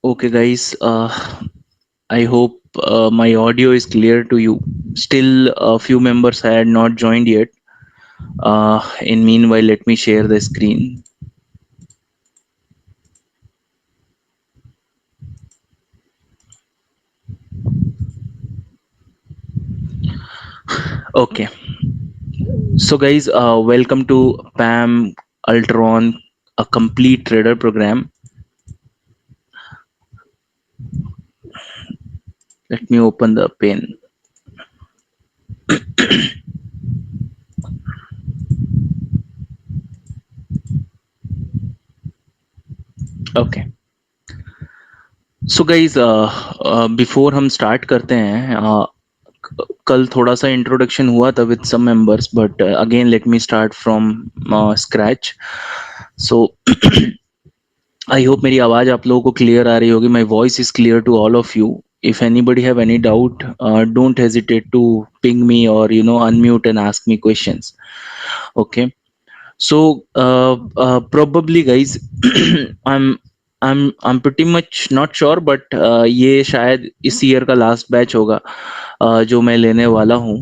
Okay, guys. I hope my audio is clear to you. Still, a few members had not joined yet. In meanwhile, let me share the screen. Okay. So, guys, welcome to PAM Ultron, a complete trader program. Let me open the pen. Okay. So guys before हम start करते हैं कल थोड़ा सा introduction हुआ था with some members but again let me start from scratch so I hope मेरी आवाज आप लोगों को क्लियर आ रही होगी my voice is clear to all of you if anybody have any doubt don't hesitate to ping me or unmute and ask me questions. Okay. So probably guys i'm I'm pretty much not sure but ये शायद इस year का last batch होगा जो मैं लेने वाला हूँ.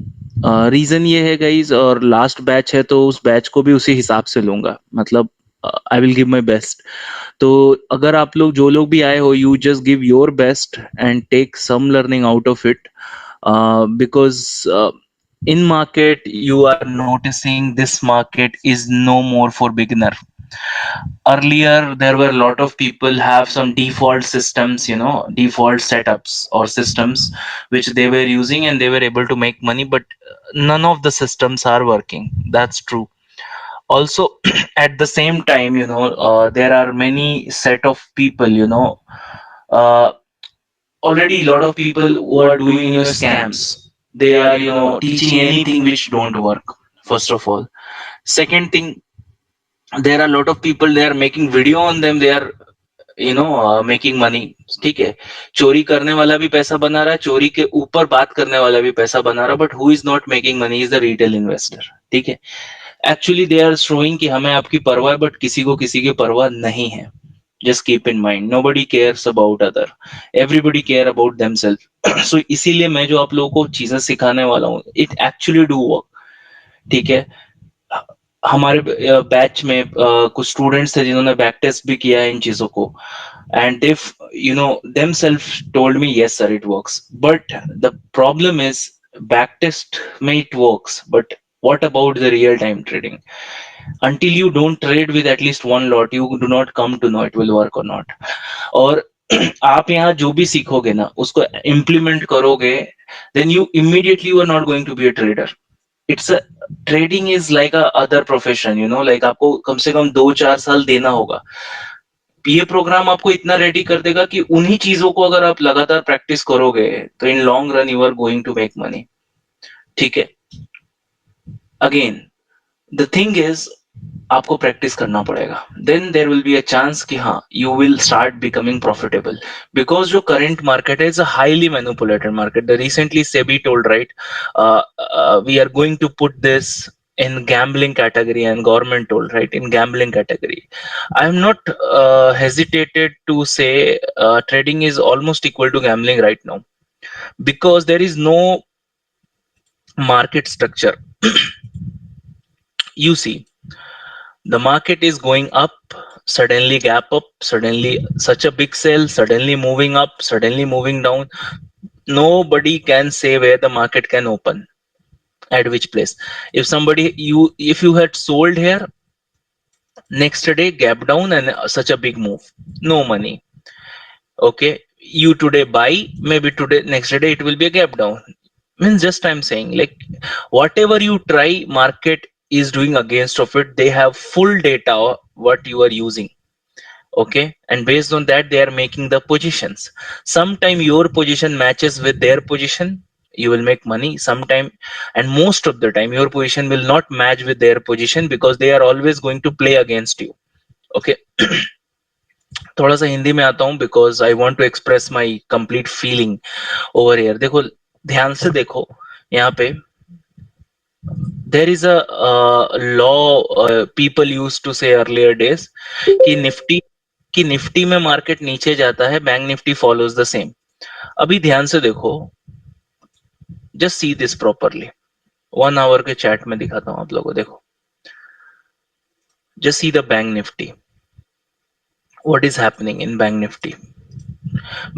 रीजन ये है गाइज और लास्ट बैच है तो उस बैच को भी उसी हिसाब से लूंगा मतलब I will give my best. तो अगर आप लोग जो लोग भी आए हो, you just give your best and take some learning out of it, because in market you are noticing this market is no more for beginner. Earlier there were a lot of people have some default systems, default setups or systems which they were using and they were able to make money, but none of the systems are working. That's true. Also, at the same time, there are many set of people, uh, already a lot of people who are doing scams. They are teaching anything which don't work, first of all. Second thing, there are a lot of people, they are making video on them, they are making money. ठीक है, चोरी करने वाला भी पैसा बना रहा है, चोरी के ऊपर बात करने वाला भी पैसा बना रहा है, but who is not making money is the retail investor. ठीक है, एक्चुअली दे आर शोइंग कि हमें आपकी परवाह है, बट किसी को किसी की परवाह नहीं है. Just keep in mind, nobody cares about other, everybody care about themselves. So इसीलिए मैं जो आप लोगों को चीजें सिखाने वाला हूँ, इट एक्चुअली डू वर्क. ठीक है, हमारे बैच में कुछ स्टूडेंट्स थे जिन्होंने बैक टेस्ट भी किया है इन चीजों को, and they themselves told me yes sir it works, but the problem is back test में it works, but what about the real time trading? Until you don't trade with at least one lot, you do not come to know it will work or not. और आप यहाँ जो भी सीखोगे ना उसको implement करोगे, then you immediately you are not going to be a trader. It's trading is like a other profession, like आपको कम से कम 2-4 साल देना होगा. ये प्रोग्राम आपको इतना रेडी कर देगा कि उन्हीं चीजों को अगर आप लगातार प्रैक्टिस करोगे तो in long run you are going to make money. ठीक है, अगेन द थिंग इज आपको प्रैक्टिस करना पड़ेगा, then there will be a chance कि हाँ you will start becoming profitable. Because जो करंट मार्केट है is a highly manipulated market. The recently SEBI told right, we are going to put this in gambling category, and government told right in gambling category. I am not hesitated to say trading is almost equal to gambling right now, because there is no market structure. You see, the market is going up, suddenly gap up, suddenly such a big sell, suddenly moving up, suddenly moving down. Nobody can say where the market can open, at which place. If you had sold here, next day gap down and such a big move, no money. Okay, you today buy, maybe today next day it will be a gap down. Means just I'm saying, like, whatever you try, market is doing against of it. They have full data what you are using. Okay, and based on that they are making the positions. Sometime your position matches with their position, you will make money. Sometime, and most of the time, your position will not match with their position, because they are always going to play against you. Okay. थोड़ा सा हिंदी में आता हूँ because I want to express my complete feeling over here. देखो, ध्यान से देखो, यहाँ पे there is a law people use to say earlier days कि निफ्टी में मार्केट नीचे जाता है, bank Nifty follows the same. अभी ध्यान से देखो, just see this properly. 1 hour के चैट में दिखाता हूं आप लोगों को. देखो, just see the bank Nifty. What is happening in Bank Nifty?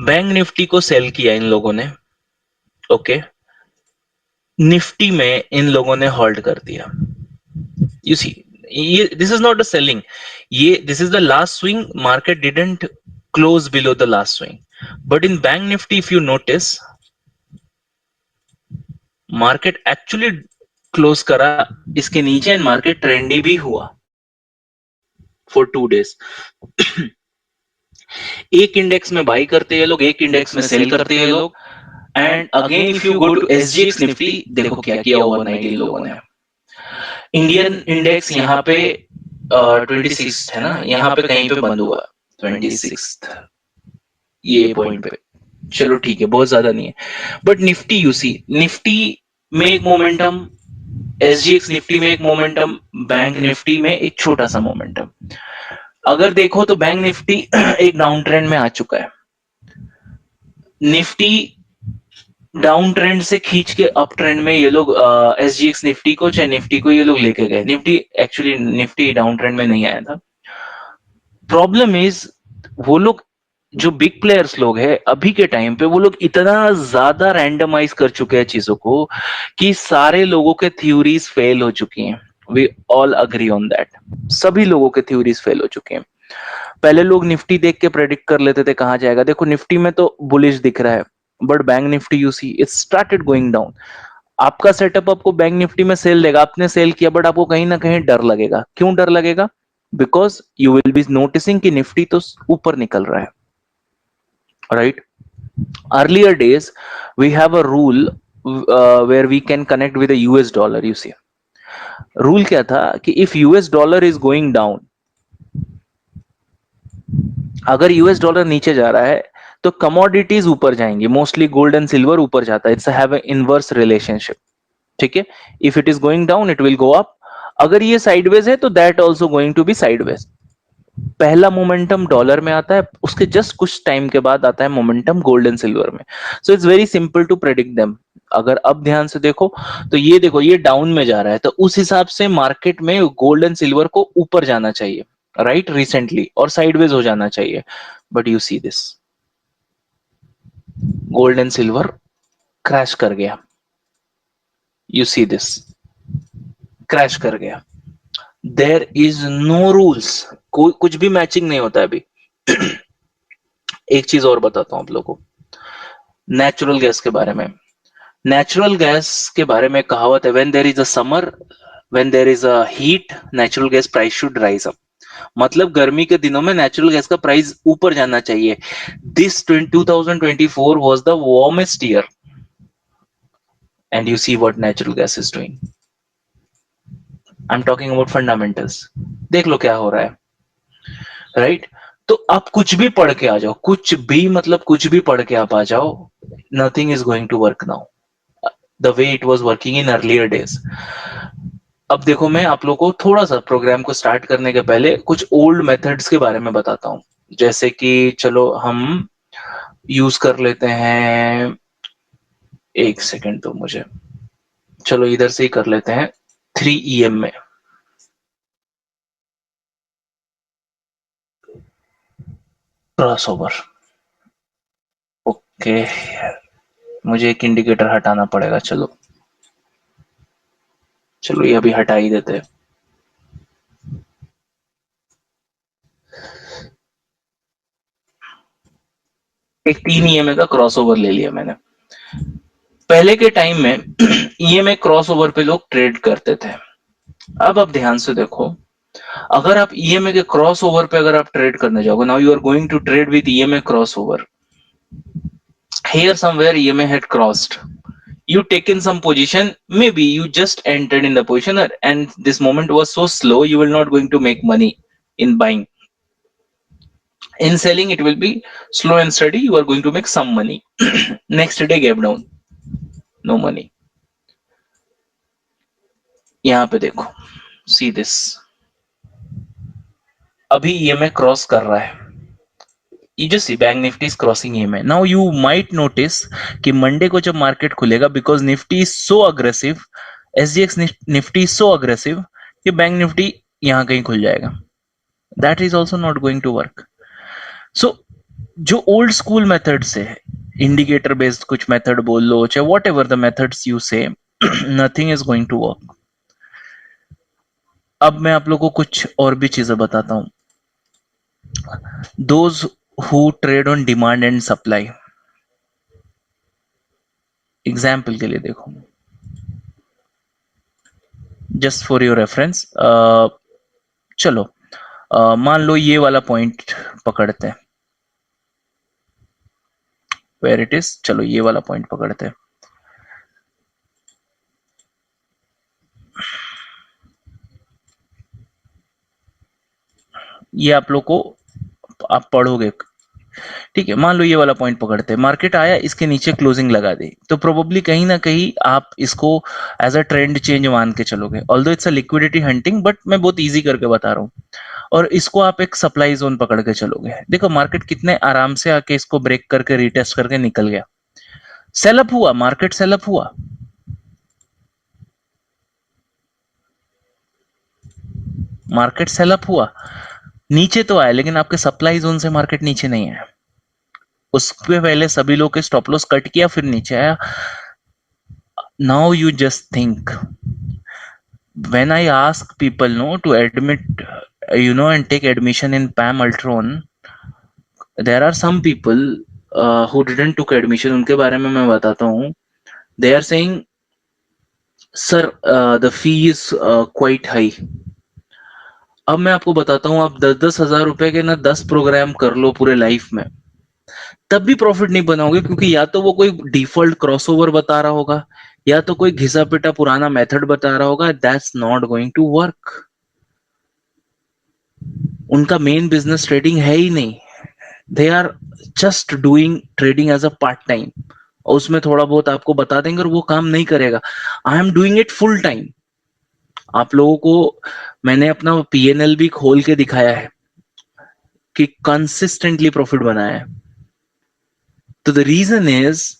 Bank Nifty को सेल किया इन लोगों ने. ओके, निफ्टी में इन लोगों ने होल्ड कर दिया. यू सी, ये this is not a selling, ये this is the last swing. Market didn't close below the last swing, but in Bank Nifty if you notice, market actually close करा इसके नीचे एंड मार्केट ट्रेंडी भी हुआ for 2 days. एक index में buy करते हैं लोग, एक इंडेक्स में सेल करते हैं लोग. And again if you go to SGX Nifty, देखो क्या किया ओवरनाइट इन लोगों ने. इंडियन इंडेक्स यहाँ पे 26 है ना, यहाँ पे कहीं पे बंद हुआ 26 ये पॉइंट पे. चलो ठीक है, बहुत ज्यादा नहीं है. But Nifty, you see, Nifty में एक मोमेंटम, एसजीएक्स निफ्टी में एक मोमेंटम, बैंक निफ्टी में एक छोटा सा मोमेंटम. अगर देखो तो बैंक निफ्टी एक डाउन ट्रेंड में आ चुका है. निफ्टी डाउन ट्रेंड से खींच के अप ट्रेंड में ये लोग एसजीएक्स निफ्टी को, चाहे निफ्टी को, ये लोग लेके गए. Nifty actually Nifty down trend में नहीं आया था, प्रॉब्लम इज वो लोग जो बिग प्लेयर्स लोग हैं अभी के टाइम पे वो लोग इतना ज्यादा रैंडमाइज कर चुके हैं चीजों को कि सारे लोगों के थ्योरीज फेल हो चुकी हैं। We all agree on that. सभी लोगों के थ्योरीज फेल हो चुके हैं। पहले लोग निफ्टी देख के प्रेडिक्ट कर लेते थे कहां जाएगा। देखो निफ्टी में तो बुलिश दिख रहा है, but bank Nifty you see it started going down. आपका सेटअप आपको बैंक निफ्टी में सेल देगा, आपने सेल किया, बट आपको कहीं ना कहीं डर लगेगा। क्यों डर लगेगा? Because you will B noticing कि निफ्टी तो ऊपर निकल रहा है, right? Earlier days we have a rule where we can connect with the US dollar, you see। Rule क्या था कि if US dollar is going down, अगर यूएस डॉलर नीचे जा रहा है तो कमोडिटीज ऊपर जाएंगी, मोस्टली गोल्ड एंड सिल्वर ऊपर जाता है। It's have an inverse relationship, ठीक है? If it is going down it will go up, अगर ये साइडवेज है तो that also going to be sideways. पहला मोमेंटम डॉलर में आता है, उसके जस्ट कुछ टाइम के बाद आता है मोमेंटम गोल्ड एंड सिल्वर में। So it's very simple to predict them. अगर अब ध्यान से देखो तो ये देखो ये डाउन में जा रहा है, तो उस हिसाब से मार्केट में गोल्ड एंड सिल्वर को ऊपर जाना चाहिए, राइट? रिसेंटली, और साइडवेज हो जाना चाहिए। But you see this, gold and silver crash कर गया। यू सी दिस, क्रैश कर गया। देयर इज नो रूल्स, कोई कुछ भी मैचिंग नहीं होता है अभी। एक चीज और बताता हूं आप लोगों को नेचुरल गैस के बारे में। नेचुरल गैस के बारे में कहावत है, when there is a summer, when there is a heat, natural gas price should rise up. मतलब गर्मी के दिनों में नेचुरल गैस का प्राइस ऊपर जाना चाहिए। This 2024 was the warmest year and you see what natural gas is doing. I am talking about fundamentals. देख लो क्या हो रहा है, राइट? तो आप कुछ भी पढ़ के आ जाओ, कुछ भी, मतलब कुछ भी पढ़ के आप आ जाओ, nothing is going to work now the way it was working in earlier days. अब देखो मैं आप लोगों को थोड़ा सा प्रोग्राम को स्टार्ट करने के पहले कुछ ओल्ड मेथड्स के बारे में बताता हूं। जैसे कि चलो हम यूज कर लेते हैं, एक सेकेंड तो मुझे, चलो इधर से ही कर लेते हैं 3 EM में। Cross over, okay. मुझे एक इंडिकेटर हटाना पड़ेगा, चलो चलो ये अभी हटा ही देते हैं। एक 3 EMA का क्रॉस ओवर ले लिया मैंने। पहले के टाइम में EMA क्रॉस ओवर पे लोग ट्रेड करते थे। अब आप ध्यान से देखो, अगर आप EMA के क्रॉस ओवर पे अगर आप ट्रेड करने जाओगे, now you are going to trade with EMA crossover, here somewhere EMA had crossed, you taken some position, maybe you just entered in the position and this moment was so slow you will not going to make money in buying. In selling it will be slow and steady, you are going to make some money. Next day gap down, no money। यहाँ पे देखो, see this, अभी EMA cross कर रहा है। You just see bank nifty is crossing EMA। now you might notice कि Monday को जब मार्केट खुलेगा, because nifty is so aggressive, SGX nifty is so aggressive कि बैंक निफ्टी यहाँ कहीं खुल जाएगा। that is also not going to work। so जो ओल्ड स्कूल मेथड से है, इंडिकेटर बेस्ड कुछ मेथड बोल लो, चाहे whatever the methods you say, nothing is going to work. अब मैं आप लोगों को कुछ और भी चीजें बताता हूं। Those who trade on demand and supply, example के लिए देखो, जस्ट फॉर योर रेफरेंस, चलो मान लो ये वाला पॉइंट पकड़ते हैं, वेयर इट इज, चलो ये वाला पॉइंट पकड़ते हैं। ये आप लोग को, आप पढ़ोगे, ठीक है? मान लो ये वाला पॉइंट पकड़ते हैं, मार्केट आया, इसके नीचे क्लोजिंग लगा दी, तो प्रोबेबली कहीं ना कहीं आप इसको एज अ ट्रेंड चेंज मान के चलोगे। Although it's a liquidity hunting, but मैं बहुत इजी करके बता रहा हूँ। और इसको आप एक सप्लाई जोन पकड़ के चलोगे। देखो मार्केट कितने आराम से आके इसको ब्रेक करके रिटेस्ट करके निकल गया। सेलअप हुआ, मार्केट सेलअप हुआ, मार्केट सेलअप हुआ, नीचे तो आया लेकिन आपके सप्लाई जोन से मार्केट नीचे नहीं है, उसके पहले सभी लोग के स्टॉप लॉस कट किया फिर नीचे आया. Now you just think, when I ask people no to admit, and take admission in PAM Ultron, there are some people who didn't took admission. उनके बारे में मैं बताता हूँ. They are saying, sir, the fee is quite high. अब मैं आपको बताता हूँ, आप 10,000 रुपए के ना 10 प्रोग्राम कर लो पूरे लाइफ में, तब भी प्रॉफिट नहीं बनाओगे, क्योंकि या तो वो कोई डिफॉल्ट क्रॉसओवर बता रहा होगा, या तो कोई घिसा पिटा पुराना मेथड बता रहा होगा. That's not going to work. उनका मेन बिजनेस ट्रेडिंग है ही नहीं. They are just doing trading as a part time, और उसमें थोड़ा बहुत आपको बता देंगे और वो काम नहीं करेगा. I am doing it full time. आप लोगों को मैंने अपना पीएनएल भी खोल के दिखाया है कि कंसिस्टेंटली प्रॉफिट बनाया है. तो द रीजन इज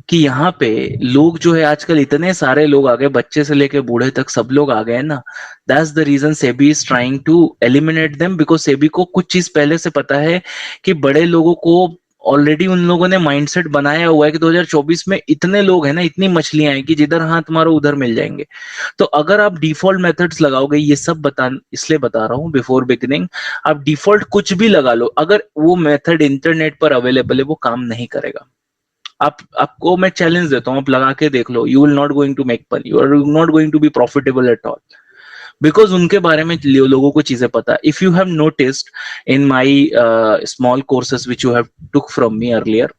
कि यहाँ पे लोग जो है आजकल इतने सारे लोग आ गए, बच्चे से लेके बूढ़े तक सब लोग आ गए ना. That's the reason SEBI is trying to eliminate them, because SEBI को कुछ चीज पहले से पता है कि बड़े लोगों को ऑलरेडी उन लोगों ने माइंडसेट बनाया हुआ है कि 2024 में इतने लोग हैं ना, इतनी मछलियां हैं कि जिधर हाथ मारो उधर मिल जाएंगे. तो अगर आप डिफॉल्ट मेथड्स लगाओगे, ये सब बता इसलिए बता रहा हूँ बिफोर बिगिनिंग, आप डिफॉल्ट कुछ भी लगा लो, अगर वो मेथड इंटरनेट पर अवेलेबल है वो काम नहीं करेगा. आपको मैं चैलेंज देता हूँ, आप लगा के देख लो, you will not going to make money, you are not going to be profitable at all, because उनके बारे में लोगों को चीजें पता है. If you have noticed in my small courses which you have took from me earlier,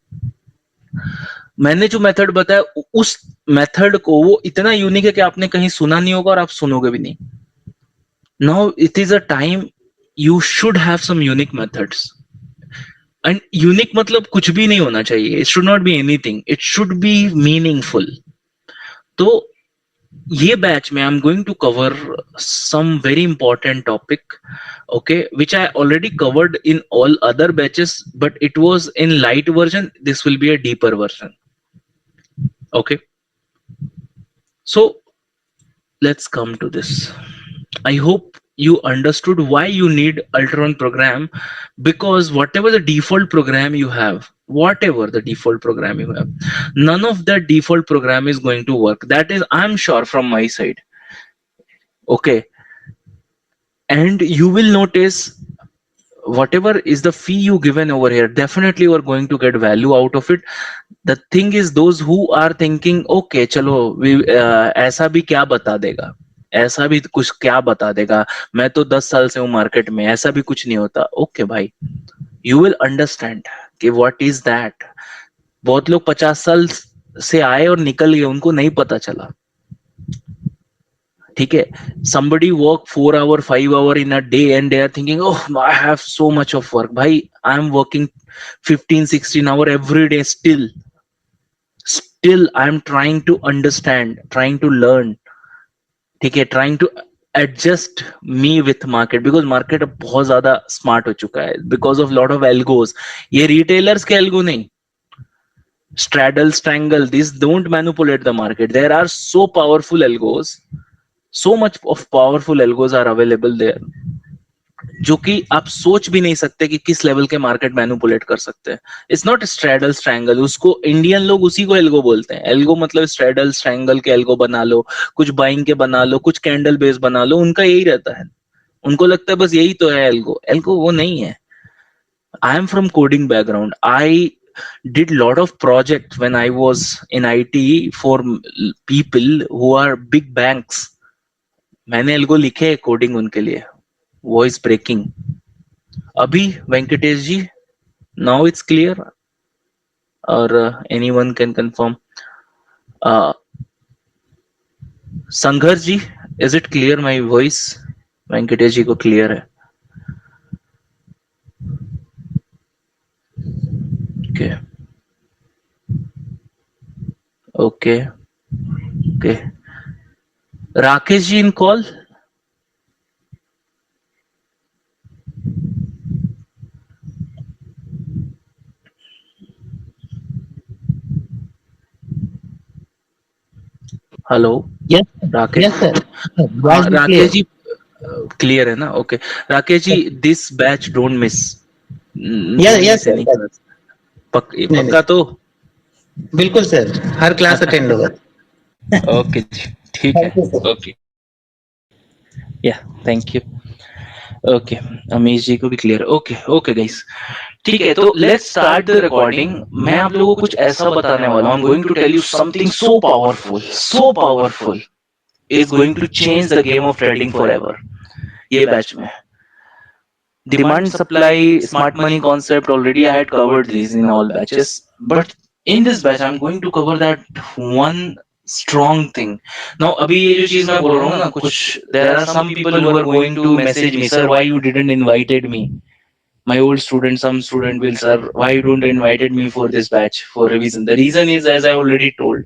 मैंने जो मेथड बताया उस मेथड को, वो इतना यूनिक है कि आपने कहीं सुना नहीं होगा और आप सुनोगे भी नहीं. Now it is a time you should have some unique methods. And unique मतलब कुछ भी नहीं होना चाहिए, it should not be anything, it should be meaningful. तो ये बैच में I am going to cover some very important topic, okay, which I already covered in all other batches, but it was in light version. This will be a deeper version. Okay, so let's come to this. I hope you understood why you need Ultron program, because whatever the default program you have, none of that default program is going to work. That is, I'm sure from my side. Okay, and you will notice whatever is the fee you given over here, definitely you are going to get value out of it. The thing is, those who are thinking, okay, चलो ऐसा भी क्या बता देगा, ऐसा भी कुछ क्या बता देगा, मैं तो 10 साल से हूँ मार्केट में, ऐसा भी कुछ नहीं होता. ओके भाई, यू विल अंडरस्टैंड कि व्हाट इज दैट. बहुत लोग 50 साल से आए और निकल गए, उनको नहीं पता चला. ठीक है, somebody work 4 hour 5 hour in a day and they are thinking, oh, I have so much of work. भाई, I am working 15-16 hour every day. Still I am trying to understand, trying to learn. ठीक है, trying to adjust me with market, because market अब बहुत ज्यादा smart हो चुका है because of lot of algos. ये retailers के algo नहीं, straddle strangle, these don't manipulate the market. There are so powerful algos, so much of powerful algos are available there, जो कि आप सोच भी नहीं सकते कि किस लेवल के मार्केट मैनिपुलेट कर सकते हैं. इट्स नॉट स्ट्रेडल स्ट्रैंगल, उसको इंडियन लोग उसी को एल्गो बोलते हैं. एल्गो मतलब स्ट्रेडल स्ट्रैंगल के एल्गो बना लो, कुछ बाइंग के बना लो, कुछ कैंडल बेस बना लो, उनका यही रहता है. उनको लगता है बस यही तो है एल्गो. एल्गो वो नहीं है. I am from coding background. I did lot of projects when I was in IT for people who are big banks. मैंने एल्गो लिखे कोडिंग उनके लिए, वॉइस ब्रेकिंग. अभी Venkatesh ji, now it's clear, और anyone can confirm. Sangharsh ji, is it clear my voice? Venkatesh ji को clear है? Okay okay okay. Rakesh ji in call? Hello Yes, Rakesh. yes, sir. हाँ Voice is Rakesh clear. जी, क्लियर है ना? Okay Rakesh ji, this batch don't miss, या don't yes miss any sir. Class. नहीं पक्का नहीं, तो? बिल्कुल सर, हर क्लास अटेंड होगा। ओके जी, ठीक है। Thank you sir. ओके, या, थैंक यू। ओके, अमीश जी को भी क्लियर। ओके ओके गाइस, ठीक है, तो लेट्स स्टार्ट द रिकॉर्डिंग। मैं आप लोगों को कुछ ऐसा बताने वाला हूँ। I am going to tell you something so powerful is going to change the game of trading forever. ये बैच में demand supply smart money concept, already I had covered these in all batches, but in this batch I'm going to cover that one strong thing. Now अभी ये जो चीज मैं बोल रहा हूँ ना, कुछ there are some people who are going to message me, sir, why you didn't invited me? My old student, some student will, sir, why you don't invited me for this batch for revision? The reason is, as I already told,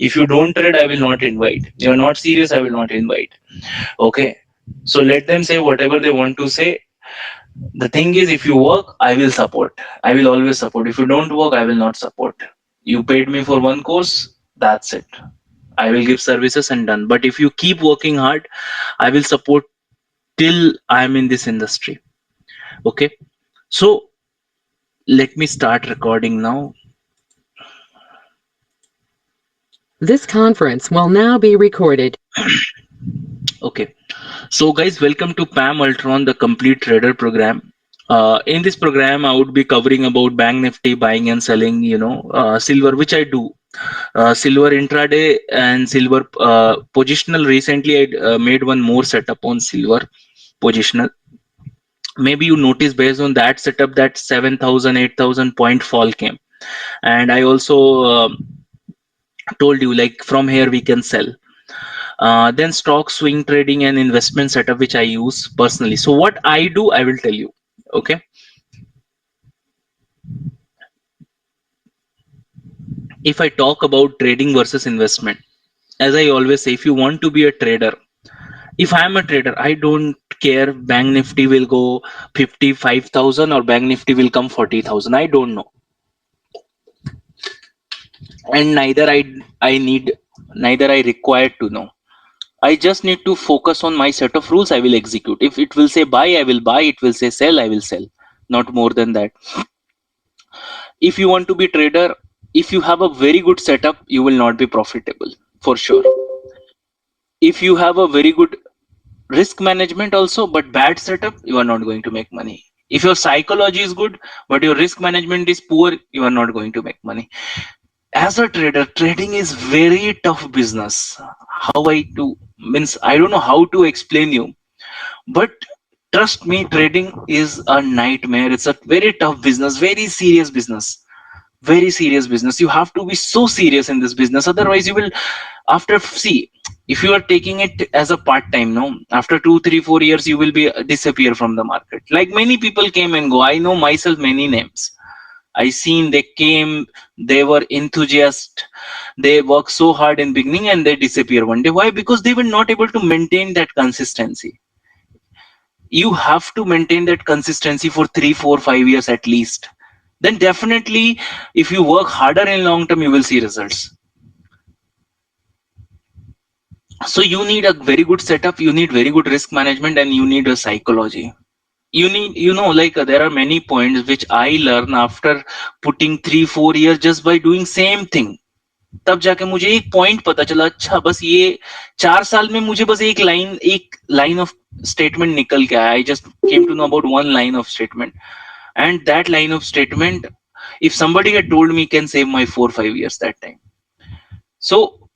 if you don't trade, I will not invite. You are not serious, I will not invite. Okay, so let them say whatever they want to say. The thing is, if you work, I will support. I will always support. If you don't work, I will not support. You paid me for one course, that's it. I will give services and done. But if you keep working hard, I will support till I am in this industry. Okay, so let me start recording now. This conference will now be recorded. Okay, so guys, welcome to PAM Ultron, the complete trader program. In this program, I would be covering about Bank Nifty buying and selling, silver, which I do. Silver intraday and silver positional. Recently, I made one more setup on silver positional. Maybe you notice based on that setup that 7,000, 8,000 point fall came. And I also told you like from here we can sell. Then stock swing trading and investment setup, which I use personally. So what I do, I will tell you. Okay. If I talk about trading versus investment, as I always say, if you want to be a trader, if I am a trader, I don't care Bank Nifty will go 55,000 or Bank Nifty will come 40,000. I don't know. And neither I require to know. I just need to focus on my set of rules. I will execute. If it will say buy, I will buy. It will say sell, I will sell. Not more than that. If you want to be trader, if you have a very good setup, you will not be profitable for sure. If you have a very good risk management also but bad setup, you are not going to make money. If your psychology is good but your risk management is poor, you are not going to make money. As a trader, trading is very tough business. How I do means, I don't know how to explain you, but trust me, trading is a nightmare. It's a very tough business, very serious business, very serious business. You have to be so serious in this business, otherwise you will, after, see, if you are taking it as a part time, no, after 2 3 4 years you will be disappear from the market. Like many people came and go. I know myself many names. I seen they came, they were enthusiast, they work so hard in beginning and they disappear one day. Why? Because they were not able to maintain that consistency. You have to maintain that consistency for 3 4 5 years at least. Then definitely, if you work harder in long term, you will see results. So you need a very good setup, you need very good risk management, and you need a psychology. You need, like there are many points which I learn after putting 3 4 years just by doing same thing. तब जाके मुझे एक point पता चला, अच्छा बस ये 4 साल में मुझे बस एक लाइन ऑफ स्टेटमेंट निकल के आया. I just came to know about one line of statement, and that line of statement, if somebody had told me, can save my 4 5 years that time. So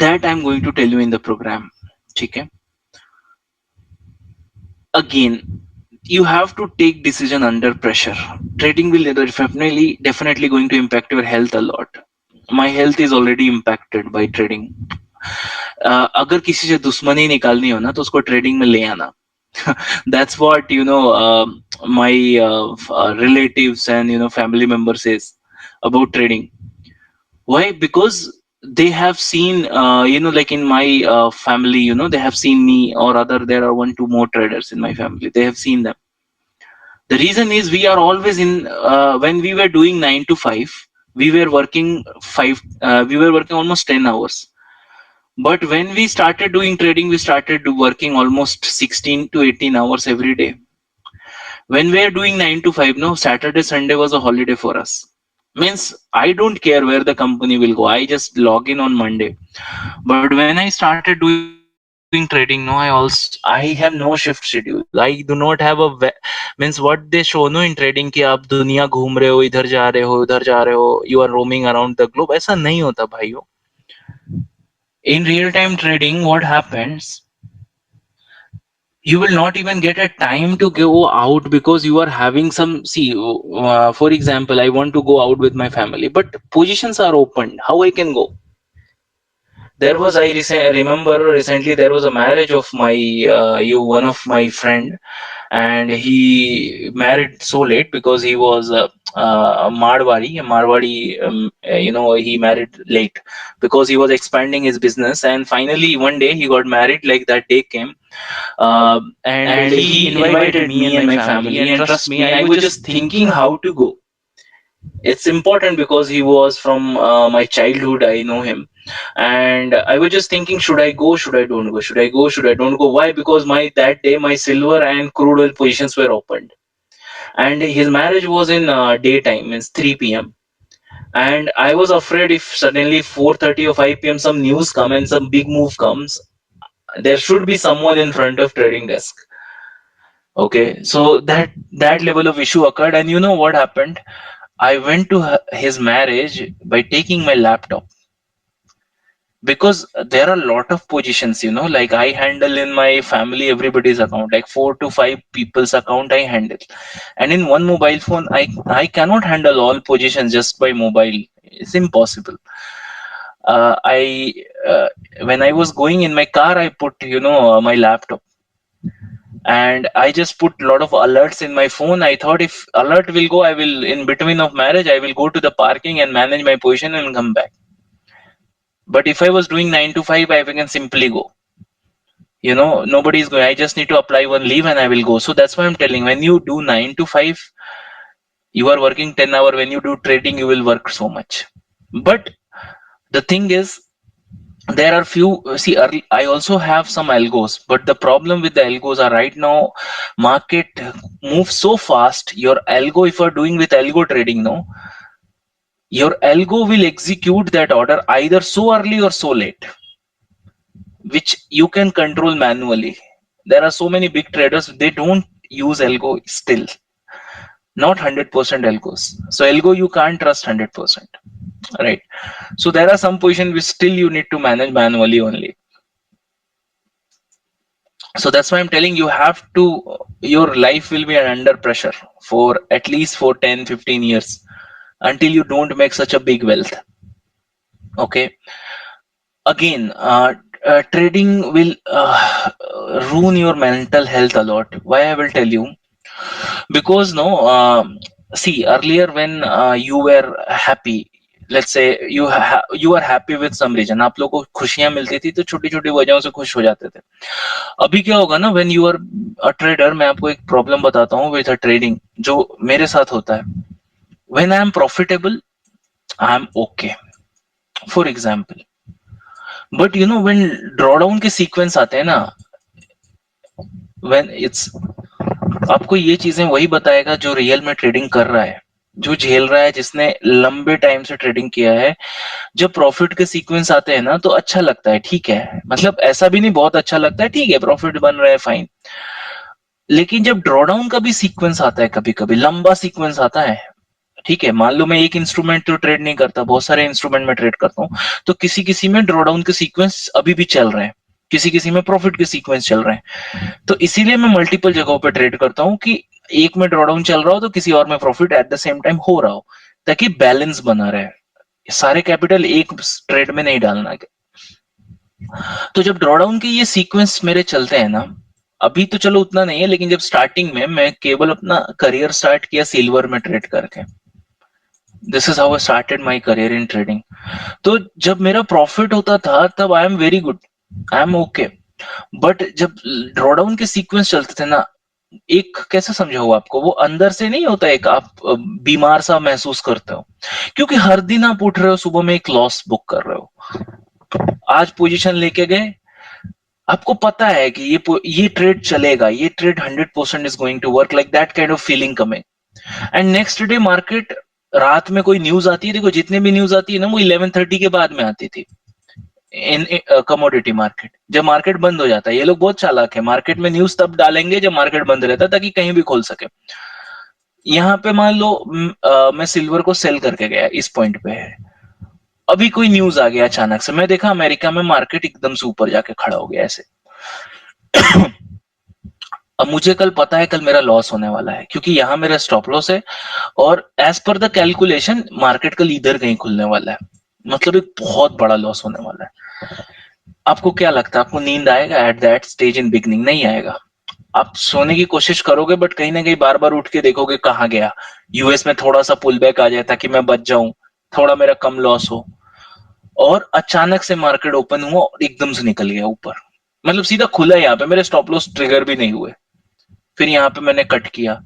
that I'm going to tell you in the program. Okay. Again, you have to take decision under pressure. Trading will definitely going to impact your health a lot. My health is already impacted by trading. अगर किसी से दुश्मनी निकालनी हो ना तो उसको trading में ले आना. That's what my relatives and family members says about trading. Why? Because they have seen, like in my family, they have seen me, or other, there are one two more traders in my family, they have seen them. The reason is, we are always in, when we were doing 9 to 5, we were working almost 10 hours. But when we started doing trading, we started working almost 16 to 18 hours every day. When we are doing 9 to 5, no, Saturday, Sunday was a holiday for us. Means I don't care where the company will go. I just log in on Monday. But when I started doing trading, no, I have no shift schedule. I do not have a means what they show no in trading कि आप दुनिया घूम रहे हो, इधर जा रहे हो, उधर जा रहे हो, you are roaming around the globe. ऐसा नहीं होता भाइयों. In real time trading, what happens? You will not even get a time to go out because you are having some. See, for example, I want to go out with my family, but positions are open. How I can go? There was remember recently there was a marriage of my one of my friend, and he married so late because he was Marwari. He married late because he was expanding his business, and finally one day he got married. Like that day came, and And he he invited invited me me and and my my family. family, And and trust trust me, me, I I was was just just thinking thinking how how to go. It's important because he was from my childhood. I know him, and I was just thinking, should I go? Should I don't go? Should I go? Should I don't go? Why? Because my that day my silver and crude oil positions were opened, and his marriage was in daytime, means 3 p.m. And I was afraid if suddenly 4:30 or 5 p.m. some news come and some big move comes, there should be someone in front of trading desk. Okay, so that level of issue occurred, and you know what happened? I went to his marriage by taking my laptop, because there are a lot of positions, like I handle in my family everybody's account, like 4 to 5 people's account I handle, and in one mobile phone I cannot handle all positions just by mobile. It's impossible. I When I was going in my car, I put my laptop, and I just put a lot of alerts in my phone. I thought if alert will go, I will, in between of marriage, I will go to the parking and manage my position and come back. But if I was doing 9 to 5, I can simply go. Nobody is going. I just need to apply one leave and I will go. So that's why I'm telling, when you do 9 to 5, you are working 10 hour. When you do trading, you will work so much. But the thing is, there are few, see, I also have some algos, but the problem with the algos are right now, market moves so fast. Your algo, if you're doing with algo trading, no, your algo will execute that order either so early or so late, which you can control manually. There are so many big traders, they don't use algo still, not 100% algos. So algo you can't trust 100%, right? So there are some positions which still you need to manage manually only. So that's why I'm telling you, have to, your life will be under pressure for at least for 10-15 years, until you don't make such a big wealth. Okay, again, trading will ruin your mental health a lot. Why? I will tell you, because no, see, earlier when you were happy, let's say you are happy with some reason, आप लोगों को खुशियां मिलती थी तो छोटी छोटी वजहों से खुश हो जाते थे. अभी क्या होगा ना, when you are a trader, मैं आपको एक प्रॉब्लम बताता हूँ विद अ ट्रेडिंग, जो मेरे साथ होता है. When I am profitable, I am okay, for example. But when drawdown के सीक्वेंस आते हैं ना, व्हेन इट्स, आपको ये चीजें वही बताएगा जो रियल में ट्रेडिंग कर रहा है, जो झेल रहा है, जिसने लंबे टाइम से ट्रेडिंग किया है. जब प्रॉफिट के सीक्वेंस आते हैं ना, तो अच्छा लगता है, ठीक है, मतलब ऐसा भी नहीं बहुत अच्छा लगता है, ठीक है, प्रॉफिट बन रहा है, फाइन. लेकिन जब ड्रॉडाउन का भी सीक्वेंस आता है, कभी कभी लंबा सीक्वेंस आता है, ठीक है, मान लो मैं एक इंस्ट्रूमेंट तो ट्रेड नहीं करता, बहुत सारे इंस्ट्रूमेंट में ट्रेड करता हूँ, तो किसी किसी में ड्रॉडाउन के सीक्वेंस अभी भी चल रहे हैं, किसी किसी में प्रॉफिट के सीक्वेंस चल रहे हैं. तो इसीलिए मैं मल्टीपल जगहों पे ट्रेड करता हूँ, कि एक में ड्रॉडाउन चल रहा हो तो किसी और में profit at the same time हो रहा हो, ताकि बैलेंस बना रहे. सारे कैपिटल एक ट्रेड में नहीं डालना. तो जब ड्रॉडाउन के ये सीक्वेंस मेरे चलते हैं ना, अभी तो चलो उतना नहीं है, लेकिन जब स्टार्टिंग में मैं केवल अपना करियर स्टार्ट किया सिल्वर में ट्रेड करके, this is how I started my career in trading. तो जब मेरा प्रॉफिट होता था तब I am very good, I am okay. But जब ड्रॉडाउन के सीक्वेंस चलते थे ना, एक कैसे समझाऊं आपको, वो अंदर से नहीं होता, एक आप बीमार सा महसूस करते हो, क्योंकि हर दिन आप उठ रहे हो सुबह में एक लॉस बुक कर रहे हो. आज पोजीशन लेके गए, आपको पता है कि ये ट्रेड चलेगा, ये trade 100% is going to work, like that kind of feeling coming. And next day market, रात में कोई न्यूज आती है, देखो जितने भी न्यूज आती है ना वो 11:30 के बाद में आती थी इन कमोडिटी मार्केट। जब मार्केट बंद हो जाता है, ये लोग बहुत चालाक है, मार्केट में न्यूज तब डालेंगे जब मार्केट बंद रहता है ताकि कहीं भी खोल सके। यहाँ पे मान लो मैं सिल्वर को सेल करके गया, इस पॉइंट पे है, अभी कोई न्यूज आ गया अचानक से, मैं देखा अमेरिका में मार्केट एकदम से ऊपर जाके खड़ा हो गया ऐसे। अब मुझे कल पता है कल मेरा लॉस होने वाला है, क्योंकि यहाँ मेरा स्टॉप लॉस है और as per the calculation market कल इधर कहीं खुलने वाला है, मतलब एक बहुत बड़ा लॉस होने वाला है। आपको क्या लगता है, आपको नींद आएगा at that stage in beginning? नहीं आएगा। आप सोने की कोशिश करोगे बट कहीं ना कहीं बार बार उठ के देखोगे कहाँ गया, यूएस में थोड़ा सा पुल बैक आ जाए ताकि मैं बच जाऊं, थोड़ा मेरा कम लॉस हो, और अचानक से मार्केट ओपन हुआ और एकदम से निकल गया ऊपर, मतलब सीधा खुला। यहाँ पे मेरे स्टॉप लॉस ट्रिगर भी नहीं हुए, फिर यहाँ पे मैंने कट किया,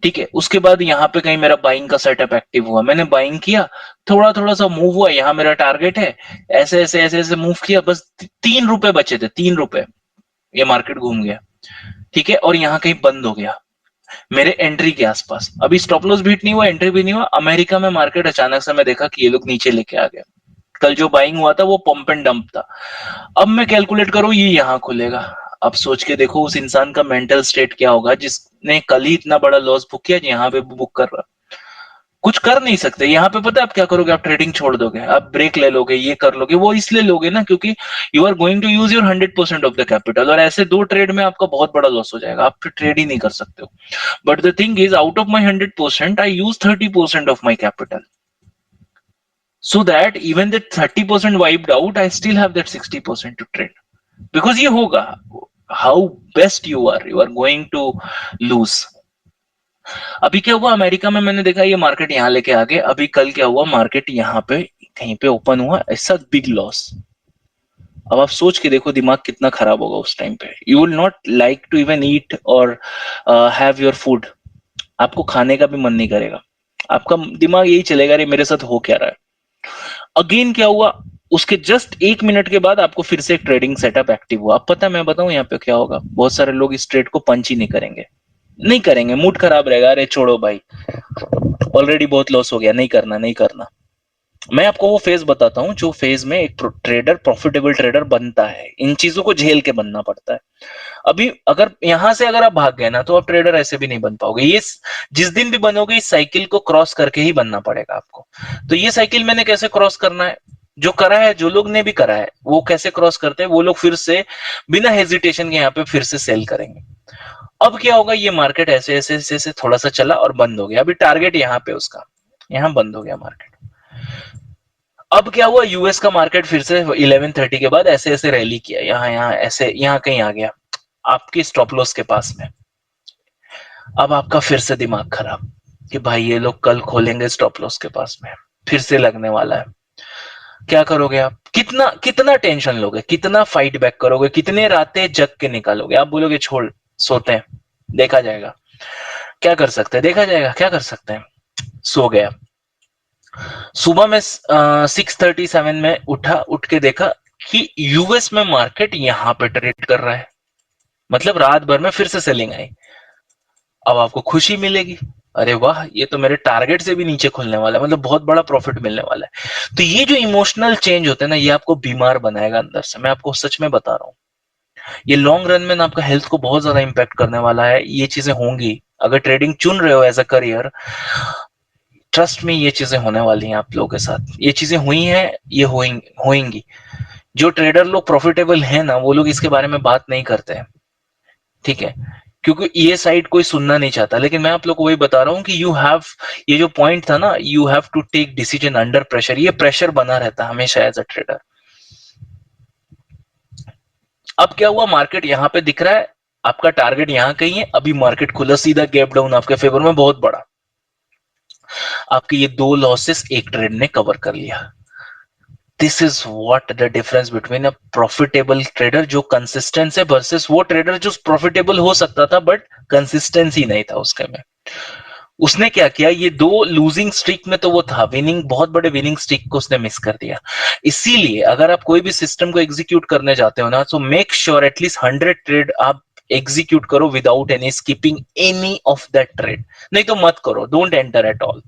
ठीक है। उसके बाद यहाँ पे कहीं मेरा बाइंग का सेटअप एक्टिव हुआ, मैंने बाइंग किया, थोड़ा थोड़ा सा मूव हुआ, यहाँ मेरा टारगेट है, ऐसे ऐसे ऐसे ऐसे मूव किया, बस 3 रुपए बचे थे, 3 रुपए, ये मार्केट घूम गया, ठीक है, और यहाँ कहीं बंद हो गया मेरे एंट्री के आसपास। अभी स्टॉप लॉस बीट नहीं हुआ, एंट्री भी नहीं हुआ, अमेरिका में मार्केट अचानक से मैं देखा कि ये लोग नीचे लेके आ गए। कल जो बाइंग हुआ था वो पंप एंड डंप था। अब मैं कैलकुलेट करूं ये यहाँ खुलेगा, अब सोच के देखो उस इंसान का मेंटल स्टेट क्या होगा जिसने कल ही इतना बड़ा लॉस बुक किया, यहाँ पे बुक कर रहा। कुछ कर नहीं सकते यहाँ पे। पता है आप क्या करोगे? आप ट्रेडिंग छोड़ दोगे, आप ब्रेक ले लोगे, ये कर लोगे। वो इसलिए लोगे ना क्योंकि you are going to use your 100% of the capital, और ऐसे 2 ट्रेड में आपका बहुत बड़ा लॉस हो जाएगा, आप फिर ट्रेड ही नहीं कर सकते हो। But the thing is, out of my 100% I use 30% of my capital, so that even that 30% wiped out, I still have that 60% to trade, because ये होगा, how best you are going to lose। अभी क्या हुआ America में, मैंने देखा ये market यहाँ लेके आ गए, अभी कल क्या हुआ, मार्केट यहाँ पे कहीं पे ओपन हुआ, ऐसा बिग लॉस। अब आप सोच के देखो दिमाग कितना खराब होगा उस टाइम पे। You will not like to even eat और हैव योर फूड, आपको खाने का भी मन नहीं करेगा, आपका दिमाग यही चलेगा अरे मेरे साथ हो क्या रहा है। अगेन क्या हुआ, उसके जस्ट 1 मिनट के बाद आपको फिर से एक ट्रेडिंग सेटअप एक्टिव हुआ। अब पता है मैं बताऊं यहाँ पे क्या होगा, बहुत सारे लोग इस ट्रेड को पंच ही नहीं करेंगे, नहीं करेंगे, मूड खराब रहेगा, अरे छोड़ो भाई ऑलरेडी बहुत लॉस हो गया, नहीं करना नहीं करना। मैं आपको वो फेज बताता हूँ जो फेज में एक ट्रेडर प्रॉफिटेबल ट्रेडर बनता है, इन चीजों को झेल के बनना पड़ता है। अभी अगर यहां से अगर आप भाग गए ना तो आप ट्रेडर ऐसे भी नहीं बन पाओगे, ये जिस दिन भी बनोगे इस साइकिल को क्रॉस करके ही बनना पड़ेगा आपको। तो ये साइकिल मैंने कैसे क्रॉस करना है, जो करा है, जो लोग ने भी करा है, वो कैसे क्रॉस करते हैं, वो लोग फिर से बिना हेजिटेशन के यहाँ पे फिर से सेल करेंगे। अब क्या होगा, ये मार्केट ऐसे ऐसे ऐसे, ऐसे थोड़ा सा चला और बंद हो गया, अभी टारगेट यहाँ पे उसका, यहाँ बंद हो गया मार्केट। अब क्या हुआ, यूएस का मार्केट फिर से 11:30 के बाद ऐसे ऐसे रैली किया, यहाँ यहाँ ऐसे यहाँ कहीं आ गया आपकी स्टॉप लॉस के पास में। अब आपका फिर से दिमाग खराब कि भाई ये लोग कल खोलेंगे स्टॉप लॉस के पास में, फिर से लगने वाला है। क्या करोगे आप, कितना कितना टेंशन लोगे, कितना फाइट बैक करोगे, कितने रातें जग के निकालोगे? आप बोलोगे छोड़, सोते हैं, देखा जाएगा। क्या कर सकते हैं, देखा जाएगा, क्या कर सकते हैं, सो गया। सुबह में 6:37 में उठा, उठ के देखा कि यूएस में मार्केट यहाँ पे ट्रेड कर रहा है, मतलब रात भर में फिर से सेलिंग आई। अब आपको खुशी मिलेगी, अरे वाह ये तो मेरे टारगेट से भी नीचे खुलने वाला है, मतलब बहुत बड़ा प्रॉफिट मिलने वाला है। तो ये जो इमोशनल चेंज होता है ना, ये आपको बीमार बनाएगा अंदर से, मैं आपको सच में बता रहा हूँ। ये लॉन्ग रन में ना आपका हेल्थ को बहुत ज्यादा इंपैक्ट करने वाला है, ये चीजें होंगी। अगर ट्रेडिंग चुन रहे हो एज अ करियर, ट्रस्ट में ये चीजें होने वाली हैं आप लोगों के साथ, ये चीजें हुई हैं, ये होंगी। जो ट्रेडर लोग प्रॉफिटेबल हैं ना, वो लोग इसके बारे में बात नहीं करते हैं, ठीक है, क्योंकि ये साइड कोई सुनना नहीं चाहता। लेकिन मैं आप लोग को वही बता रहा हूँ कि यू हैव, ये जो पॉइंट था ना, you have to take decision under pressure, ये प्रेशर बना रहता है हमेशा एज अ ट्रेडर। अब क्या हुआ, मार्केट यहाँ पे दिख रहा है, आपका टारगेट यहाँ कहीं है, अभी मार्केट खुला, सीधा गैप डाउन आपके फेवर में बहुत बड़ा, आपके ये 2 लॉसेस एक ट्रेड ने कवर कर लिया। This is what the difference between a profitable trader जो कंसिस्टेंस है वर्सेस वो ट्रेडर जो प्रॉफिटेबल हो सकता था बट कंसिस्टेंसी नहीं था उसके में। उसने क्या किया, ये 2 लूजिंग स्ट्रीक में तो वो था, विनिंग, बहुत बड़े विनिंग स्ट्रीक को उसने मिस कर दिया। इसीलिए अगर आप कोई भी सिस्टम को एग्जीक्यूट करने जाते हो ना, तो मेक श्योर एटलीस्ट 100 ट्रेड आप एग्जीक्यूट करो without any skipping any of that trade. नहीं तो मत करो, don't enter at all.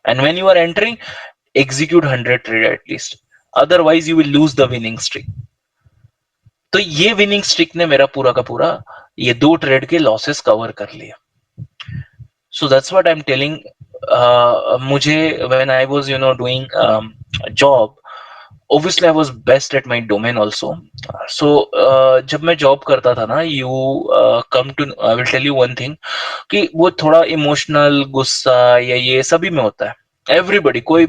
And when you are entering, execute 100 trade at least, otherwise you will lose the winning streak. तो ये winning streak ने मेरा पूरा का पूरा ये 2 ट्रेड के लॉसेस कवर कर लिया। So that's what I'm telling. मुझे when I was doing job, obviously I was best at my domain also. So जब मैं जॉब करता था ना, you come to, I will tell you one thing, कि वो थोड़ा इमोशनल गुस्सा या ये सभी में होता है। एवरीबडी, कोई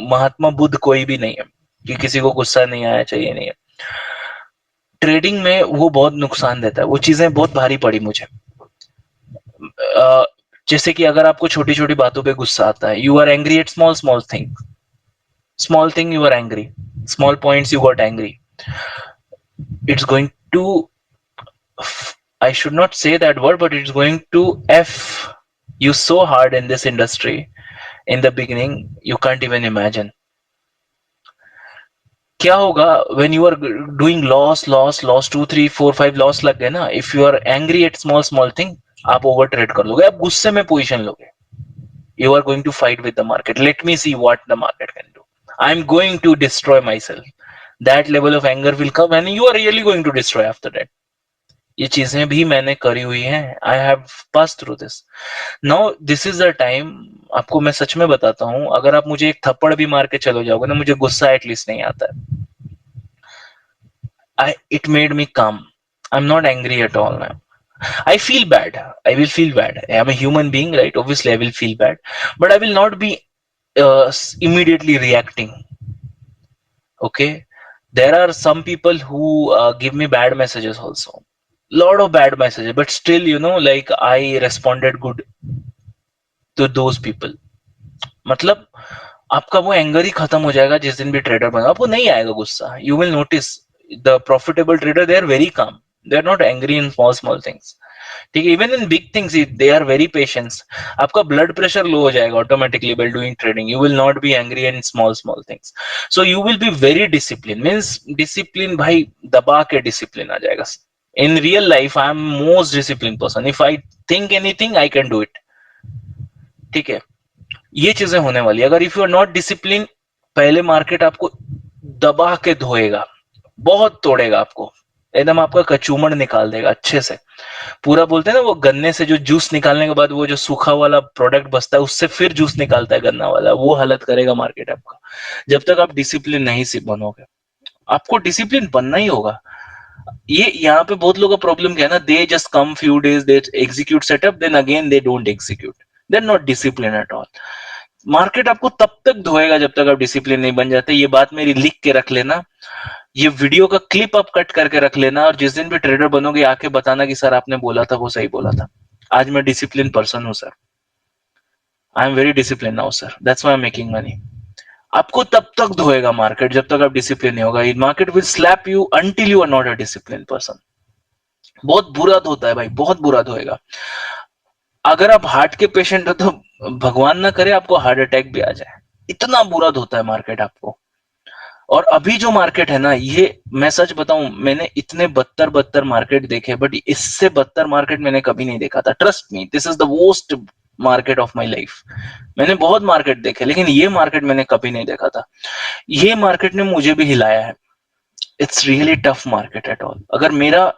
महात्मा बुद्ध कोई भी नहीं है कि किसी को गुस्सा नहीं आया चाहिए, नहीं है। ट्रेडिंग में वो बहुत नुकसान देता है, वो चीजें बहुत भारी पड़ी मुझे। जैसे कि अगर आपको छोटी छोटी बातों पे गुस्सा आता है, you are angry at small small thing you are angry, small points you got angry, it's going to, I should not say that word, but it's going to F you so hard in this industry in the beginning, you can't even imagine. क्या होगा when you are doing loss 2 3 4 5 loss लग गए ना, if you are angry at small thing, आप over trade कर लोगे, आप गुस्से में पोजीशन लोगे, you are going to fight with the market, let me see what the market can do, I'm going to destroy myself, that level of anger will come and you are really going to destroy after that. ये चीजें भी मैंने करी हुई हैं, I have pass through this. Now this is the time, आपको मैं सच में बताता हूं, अगर आप मुझे एक थप्पड़ भी मार के चलो जाओगे ना, मुझे गुस्सा एटलीस्ट नहीं आता है। इट मेड मी काम, आई am not angry at all now. I feel bad. I will feel bad. I am a human being, right? Obviously, I will feel bad, but I will not be immediately reacting. Okay, there are some people who give me bad messages also, lot of bad messages, but still, like I responded good to those people. मतलब आपका वो anger he खत्म हो जाएगा जिस दिन भी trader बना, आपको नहीं आएगा गुस्सा। You will notice the profitable trader, they are very calm, they are not angry in small things, ठीक है। Even in big things they are very patience. आपका ब्लड प्रेशर लो हो जाएगा automatically while doing trading, you will not be angry in small things, so you will be very discipline. Means discipline, भाई दबा के discipline आ जाएगा। In real life I am most discipline person, if I think anything I can do it, ठीक है। ये चीजें होने वाली, अगर if you are not discipline, पहले मार्केट आपको दबा के धोएगा, बहुत तोड़ेगा आपको, एकदम आपका कचूमड़ निकाल देगा अच्छे से। पूरा बोलते हैं ना, वो गन्ने से जो जूस निकालने के बाद वो जो सूखा वाला प्रोडक्ट बचता है, उससे फिर जूस निकालता है गन्ना वाला, वो हालत करेगा मार्केट आपका, जब तक आप डिसिप्लिन नहीं बनोगे। आपको डिसिप्लिन बनना ही होगा। ये यहाँ पे बहुत लोगों का प्रॉब्लम क्या है ना, they just come few days, they execute setup, then again they don't execute, they are not discipline at all. Market आपको तब तक धोएगा जब तक आप डिसिप्लिन नहीं बन जाते। ये बात मेरी लिख के रख लेना, ये वीडियो का क्लिप आप कट करके रख लेना, और जिस दिन भी ट्रेडर बनोगे आके बताना कि सर आपने बोला था वो सही बोला था। आज मैं डिसिप्लिन पर्सन हूं sir, I am very discipline now sir, that's why I am making money. आपको तब तक धोएगा मार्केट जब तक आप डिसिप्लिन नहीं होगा। Market will slap you until you are not a discipline person. बहुत बुरा धोता है भाई, बहुत बुरा धोएगा। अगर आप हार्ट के पेशेंट हो तो भगवान ना करे आपको हार्ट अटैक भी आ जाए, इतना बुरा धोता है मार्केट आपको। और अभी जो मार्केट है ना, ये मैं सच बताऊं, मैंने इतने बदतर मार्केट देखे, बट इससे बदतर मार्केट मैंने कभी नहीं देखा था। Trust me, this is the worst market of my life. मैंने बहुत मार्केट देखे, लेकिन ये मार्केट मैंने कभी नहीं देखा था। ये मार्केट ने मुझे भी हिलाया है। It's really tough market at all. अगर मेरा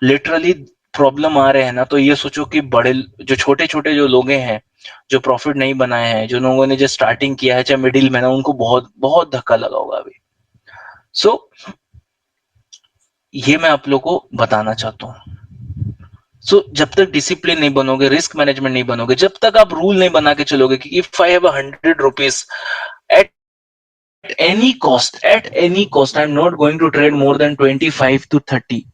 लिटरली प्रॉब्लम आ रहे हैं ना, तो ये सोचो कि बड़े जो छोटे छोटे जो लोग हैं, जो प्रॉफिट नहीं बनाए हैं, जो लोगों ने जो स्टार्टिंग किया है, चाहे मिडिल में ना, उनको बहुत बहुत धक्का लगा होगा अभी। सो ये मैं आप लोगों को बताना चाहता हूँ। सो जब तक डिसिप्लिन नहीं बनोगे, रिस्क मैनेजमेंट नहीं बनोगे, जब तक आप रूल नहीं बना के चलोगे कि if I have 100 rupees at any cost, I'm not going to trade more than 25 to 30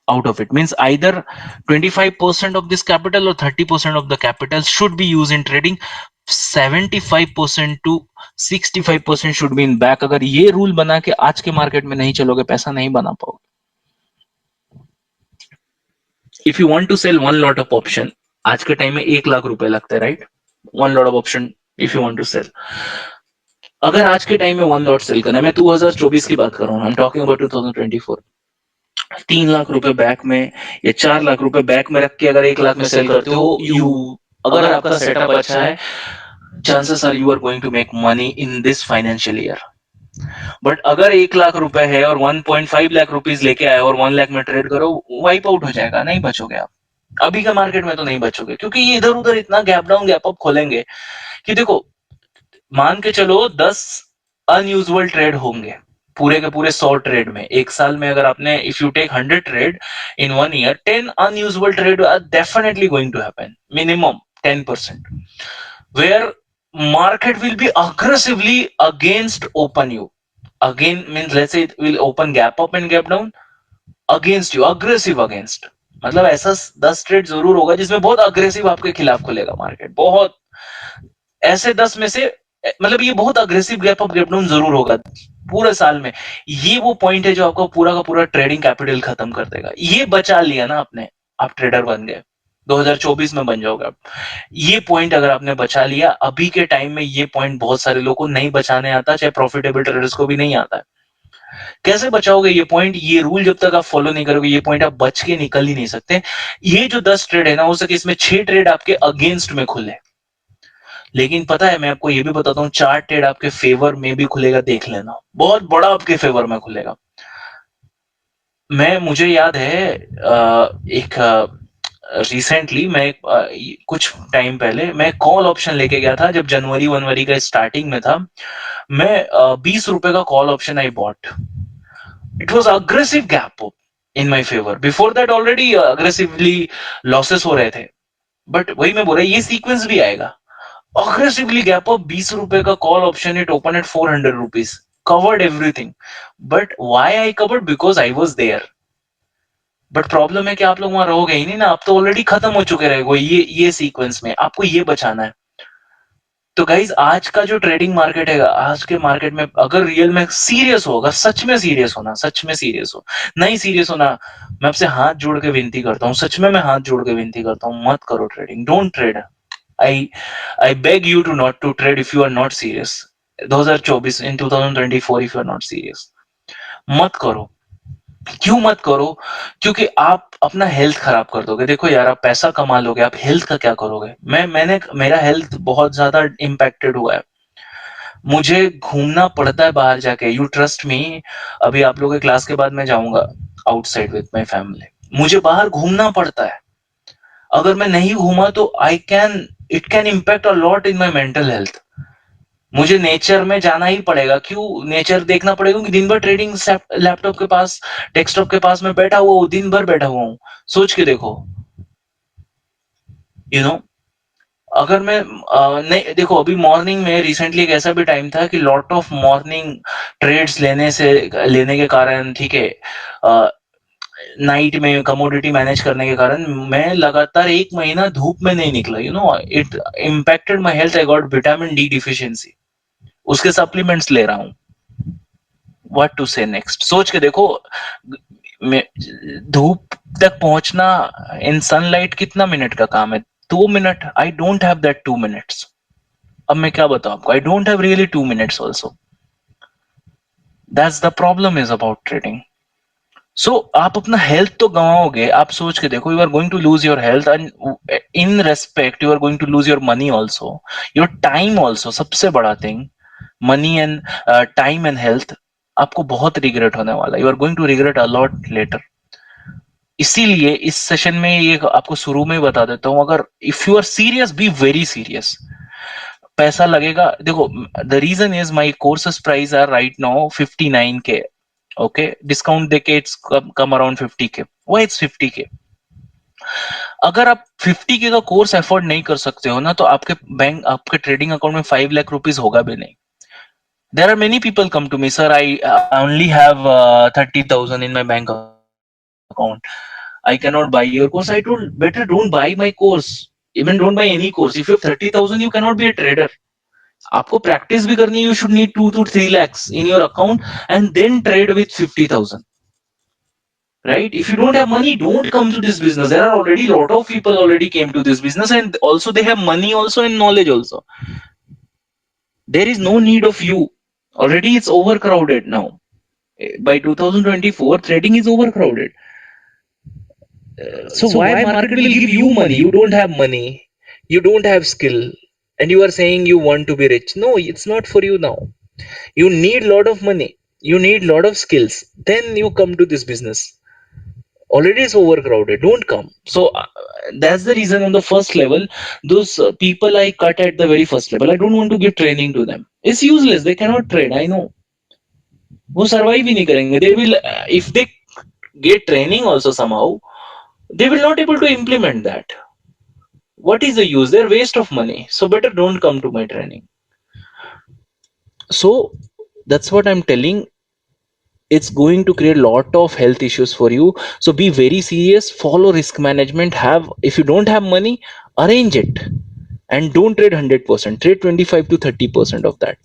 out of it. Means either 25% of this capital or 30% of the capital should be used in trading. 75% to 65% should be in back. अगर ये rule बना के आज के market में नहीं चलोगे, पैसा नहीं बना पाओगे। If you want to sell one lot of option, आज के टाइम में 1 लाख रुपए लगते हैं, right? One lot of option if you want to sell. अगर आज के टाइम में वन लॉट सेल करना है, मैं 2024 की बात कर रहा हूँ, I am talking about 2024, 3 lakh रुपए बैक में या 4 लाख रुपए बैक में रख के अगर 1 लाख में सेल करते हो, यू, अगर आपका सेटअप अच्छा है, chances are you are going to make money in this financial year. But अगर 1 लाख रुपए है और 1.5 लाख रुपीज लेके आए और 1 लाख में ट्रेड करो, वाइप आउट हो जाएगा, नहीं बचोगे आप। अभी का मार्केट में तो नहीं बचोगे, क्योंकि ये इधर उधर इतना गैप डाउन गैप अप खोलेंगे कि देखो, मान के चलो 10 अनयूजुअल ट्रेड होंगे पूरे के पूरे 100 ट्रेड में। एक साल में अगर आपने, if you take 100 trade in 1 year, 10 unusual trade are definitely going to happen, minimum 10%, where market will be aggressively against open you. Again means, let's say it will open gap up and gap down against you, aggressive against, मतलब ऐसा 10 trade जरूर होगा जिसमें बहुत aggressive आपके खिलाफ खुलेगा market, बहुत ऐसे 10 में से, मतलब ये बहुत aggressive gap up gap down जरूर होगा पूरे साल में। ये वो पॉइंट है जो आपका पूरा का पूरा ट्रेडिंग कैपिटल खत्म कर देगा। ये बचा लिया ना आपने, आप ट्रेडर बन गए, 2024 में बन जाओगे आप। ये पॉइंट अगर आपने बचा लिया, अभी के टाइम में ये पॉइंट बहुत सारे लोगों को नहीं बचाने आता, चाहे प्रॉफिटेबल ट्रेडर्स को भी नहीं आता है। कैसे बचाओगे ये पॉइंट? ये रूल जब तक आप फॉलो नहीं करोगे, ये पॉइंट आप बच के निकल ही नहीं सकते। ये जो 10 ट्रेड है ना, हो सके इसमें 6 ट्रेड आपके अगेंस्ट में खुले, लेकिन पता है मैं आपको ये भी बताता हूँ, 4 ट्रेड आपके फेवर में भी खुलेगा, देख लेना, बहुत बड़ा आपके फेवर में खुलेगा। मुझे याद है एक रिसेंटली मैं कुछ टाइम पहले मैं कॉल ऑप्शन लेके गया था, जब जनवरी वनवरी का स्टार्टिंग में था। मैं 20 रुपए का call option I bought. It was aggressive gap in my favour. Before that already aggressively losses हो रहे थे, बट वही मैं बोल रहा, ये सीक्वेंस भी आएगा। अग्रेसिवली गैप अप, 20 रुपए का call option, it open at 400 rupees, covered everything. But why I covered? Because I was there. But problem है कि आप लोग वहां रहोगे ही नहीं ना, आप तो ऑलरेडी खत्म हो चुके रहेंगे ये सीक्वेंस में, आपको ये बचाना है। तो गाइज, आज का जो ट्रेडिंग मार्केट है, आज के मार्केट में अगर रियल में सीरियस हो, अगर सच में सीरियस होना, सच में सीरियस हो, नहीं सीरियस होना, मैं आपसे हाथ जोड़ के विनती करता हूँ, सच में मैं हाथ जोड़ के विनती करता हूँ, मत करो trading, don't trade. I beg you to not to trade if you are not serious. 2024 in 2024 if you are not serious, मत करो। क्यों मत करो? क्योंकि आप अपना हेल्थ खराब कर दोगे। देखो यार, आप पैसा कमा लोगे, आप हेल्थ का क्या करोगे? मेरा हेल्थ बहुत ज्यादा इम्पैक्टेड हुआ है। मुझे घूमना पड़ता है बाहर जाके, यू ट्रस्ट मी। अभी आप लोगों के क्लास के बाद मैं जाऊंगा आउटसाइड विद माय फैमिली, मुझे बाहर घूमना पड़ता है। अगर मैं नहीं घूमा तो it can impact a lot in my mental health. मुझे नेचर में जाना ही पड़ेगा। क्यों नेचर देखना पड़ेगा? क्योंकि दिन भर ट्रेडिंग लैपटॉप के पास, डेस्कटॉप के पास में बैठा हुआ हूँ, दिन भर बैठा हुआ हूँ। सोच के देखो, यू नो, अगर मैं नहीं, देखो अभी मॉर्निंग में रिसेंटली एक ऐसा भी टाइम था कि लॉट ऑफ मॉर्निंग ट्रेड्स लेने के कारण, ठीक है, नाइट में कमोडिटी मैनेज करने के कारण मैं लगातार 1 महीना धूप में नहीं निकला। It impacted my health. I got vitamin D deficiency, उसके सप्लीमेंट्स ले रहा हूँ। व्हाट टू से नेक्स्ट, सोच के देखो। धूप तक पहुंचना इन सनलाइट कितना मिनट का काम है? 2 minute. I don't have that 2 minutes. अब मैं क्या बताऊं आपको, I don't have really 2 minutes also. That's the problem is about trading. So आप अपना हेल्थ तो गंवाओगे। आप सोच के देखो, you are going to lose your health, and in respect you are going to lose your money also, your time also. सबसे बड़ा thing, money and time and health, आपको बहुत रिग्रेट होने वाला है। You are going to regret a lot later. इसीलिए इस session में ये आपको शुरू में ही बता देता हूं, अगर if you are serious, be very serious. पैसा लगेगा। देखो, the reason is my courses price are right now 59K। Okay, discount देके it's come around 50K। Why it's 50K? अगर आप 50K का कोर्स अफोर्ड नहीं कर सकते हो ना, तो आपके ट्रेडिंग अकाउंट में 5 लाख रुपीज होगा भी नहीं। There are many people come to me, sir, I only have 30,000 in my bank account. I cannot buy your course. I told, better don't buy my course. Even don't buy any course. If you have 30,000, you cannot be a trader. आपको practice भी करनी है, you should need 2 to 3 lakhs in your account and then trade with 50,000. right? If you don't have money, don't come to this business. There are already a lot of people already came to this business, and also they have money also and knowledge also. There is no need of you. Already it's overcrowded now. By 2024, trading is overcrowded. So So why why market market will will give give you you money? money? You don't have money, you don't have skill, and you are saying you want to be rich. No, it's not for you now. You need lot of money. You need lot of skills. Then you come to this business. Already it's overcrowded. Don't come. So that's the reason on the first level, those people I cut at the very first level, I don't want to give training to them. It's useless. They cannot trade. I know. वो survive ही नहीं करेंगे. They will, if they get training also somehow, they will not able to implement that. What is the use? They're waste of money. So better don't come to my training. So that's what I'm telling. It's going to create a lot of health issues for you. So be very serious. Follow risk management. Have, if you don't have money, arrange it, and don't trade 100%. Trade 25 to 30% of that.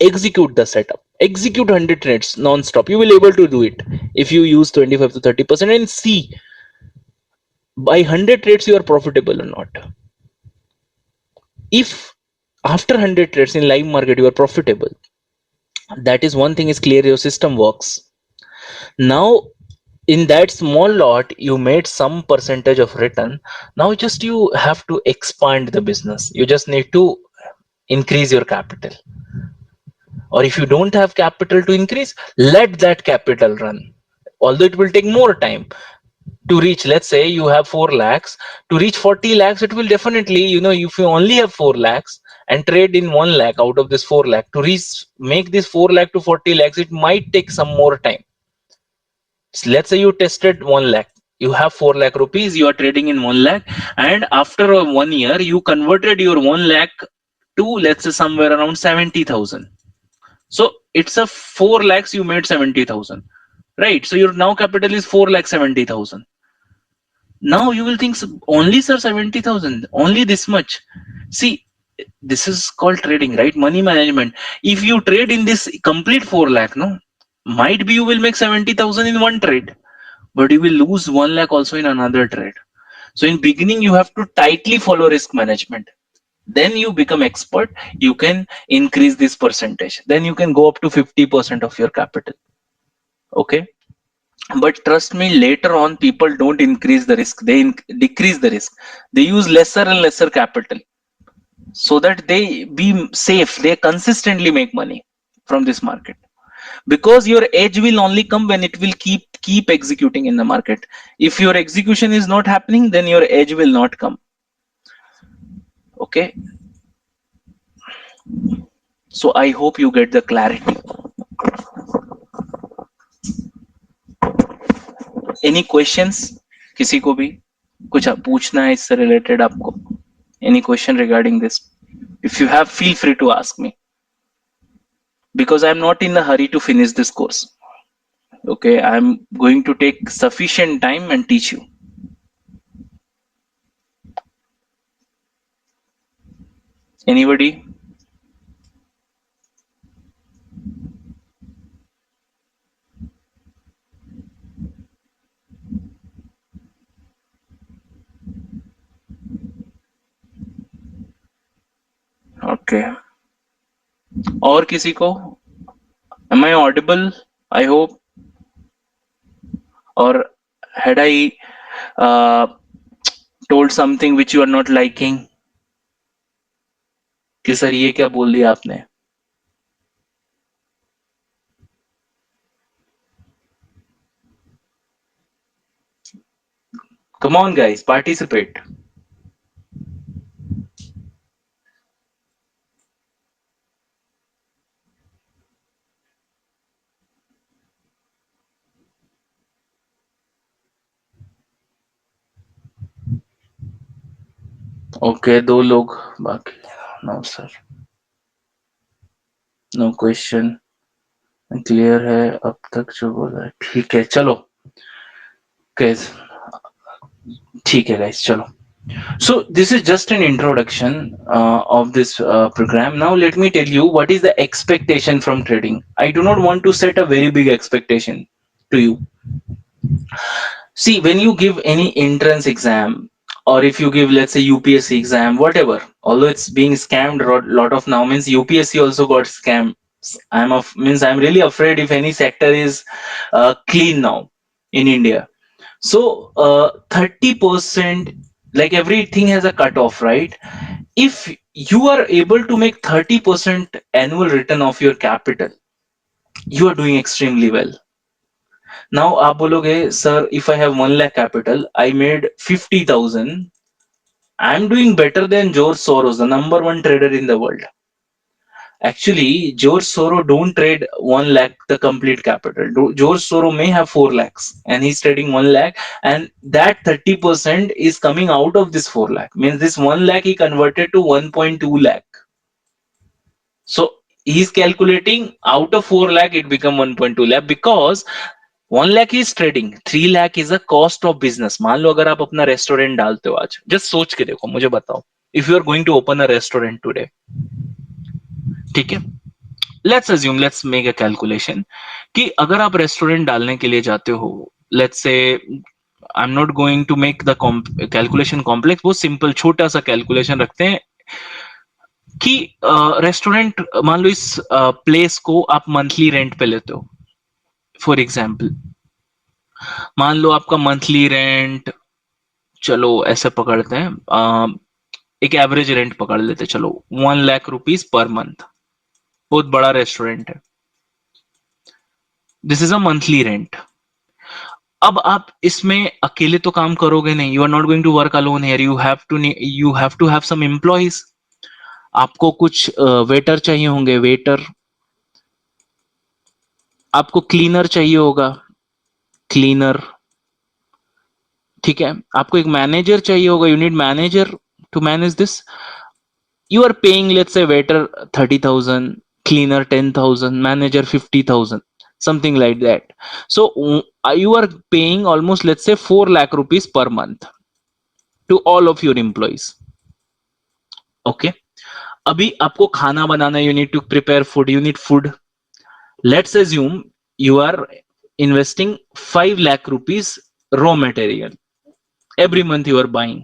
Execute the setup. Execute 100 trades non-stop. You will able to do it if you use 25 to 30% and see by 100 trades you are profitable or not. If after 100 trades in live market you are profitable, that is one thing is clear, your system works. Now in that small lot you made some percentage of return. Now just you have to expand the business. You just need to increase your capital, or if you don't have capital to increase, let that capital run, although it will take more time to reach. Let's say you have 4 lakhs, to reach 40 lakhs it will definitely, if you only have 4 lakhs and trade in 1 lakh out of this 4 lakh, to reach, make this 4 lakh to 40 lakhs, it might take some more time. So let's say you tested 1 lakh, you have 4 lakh rupees, you are trading in 1 lakh, and after 1 year you converted your 1 lakh to, let's say, somewhere around 70,000. So it's a 4 lakhs you made 70,000, right? So your now capital is 4 lakh 70,000. Now you will think, only sir 70,000, only this much. See, this is called trading, right? Money management. If you trade in this complete 4 lakh, no, might be you will make 70,000 in one trade, but you will lose 1 lakh also in another trade. So in beginning, you have to tightly follow risk management. Then you become expert. You can increase this percentage. Then you can go up to 50% of your capital. Okay. But trust me, later on, people don't increase the risk. They decrease the risk. They use lesser and lesser capital so that they be safe. They consistently make money from this market, because your edge will only come when it will keep executing in the market. If your execution is not happening, then your edge will not come. Okay, so I hope you get the clarity. Any questions? किसी को भी कुछ पूछना है इससे related आपको? Any question regarding this? If you have, feel free to ask me, because I'm not in a hurry to finish this course. Okay, I'm going to take sufficient time and teach you. Anybody? Okay. और किसी को? Am I audible? I hope. Or had I told something which you are not liking? कि sir ये क्या बोल दिया आपने? Come on guys, participate. Okay, 2 लोग बाकी. No sir. No question. Clear है अब तक जो बोला है. ठीक है, चलो guys. ठीक है guys, चलो. So this is just an introduction of this program. Now let me tell you what is the expectation from trading. I do not want to set a very big expectation to you. See, when you give any entrance exam, or if you give, let's say, UPSC exam, whatever, although it's being scammed a lot of now, means UPSC also got scammed. I'm really afraid if any sector is clean now in India. So 30%, like everything has a cutoff, right? If you are able to make 30% annual return of your capital, you are doing extremely well. Now आप बोलोगे, sir, if I have 1 lakh capital, I made 50,000. I'm doing better than George Soros, the number one trader in the world. Actually, George Soros don't trade 1 lakh the complete capital. George Soros may have 4 lakhs and he's trading 1 lakh, and that 30% is coming out of this 4 lakh. Means this 1 lakh he converted to 1.2 lakh. So he's calculating out of 4 lakh it become 1.2 lakh, because 1 lakh is trading, 3 lakh is a cost of business. मान लो अगर आप अपना restaurant डालते हो आज, just सोच के देखो, मुझे बताओ, if you are going to open a restaurant today, ठीक है, let's assume, let's make a calculation कि अगर आप रेस्टोरेंट डालने के लिए जाते हो, let's say, I am not going to make the calculation complex, बहुत सिंपल छोटा सा कैलकुलेशन रखते हैं कि रेस्टोरेंट मान लो इस प्लेस को आप मंथली रेंट पे लेते हो. फॉर एग्जाम्पल, मान लो आपका मंथली रेंट, चलो ऐसे पकड़ते हैं, एक एवरेज रेंट पकड़ लेते, चलो 1 लाख रुपीज पर मंथ. बहुत बड़ा रेस्टोरेंट है, this is a monthly rent. अब आप इसमें अकेले तो काम करोगे नहीं, you are not going to work alone here, you have to have some employees. आपको कुछ वेटर चाहिए होंगे, वेटर, आपको क्लीनर चाहिए होगा, क्लीनर, ठीक है, आपको एक मैनेजर चाहिए होगा, you need manager to manage this. You are paying, let's say, waiter 30,000, cleaner 10,000, manager 50,000, something like that. So you are paying almost, let's say, 4 lakh rupees per month to all of your employees. Okay. अभी आपको खाना बनाना, you need to prepare food, you need food. Let's assume you are investing 5 lakh rupees raw material. Every month you are buying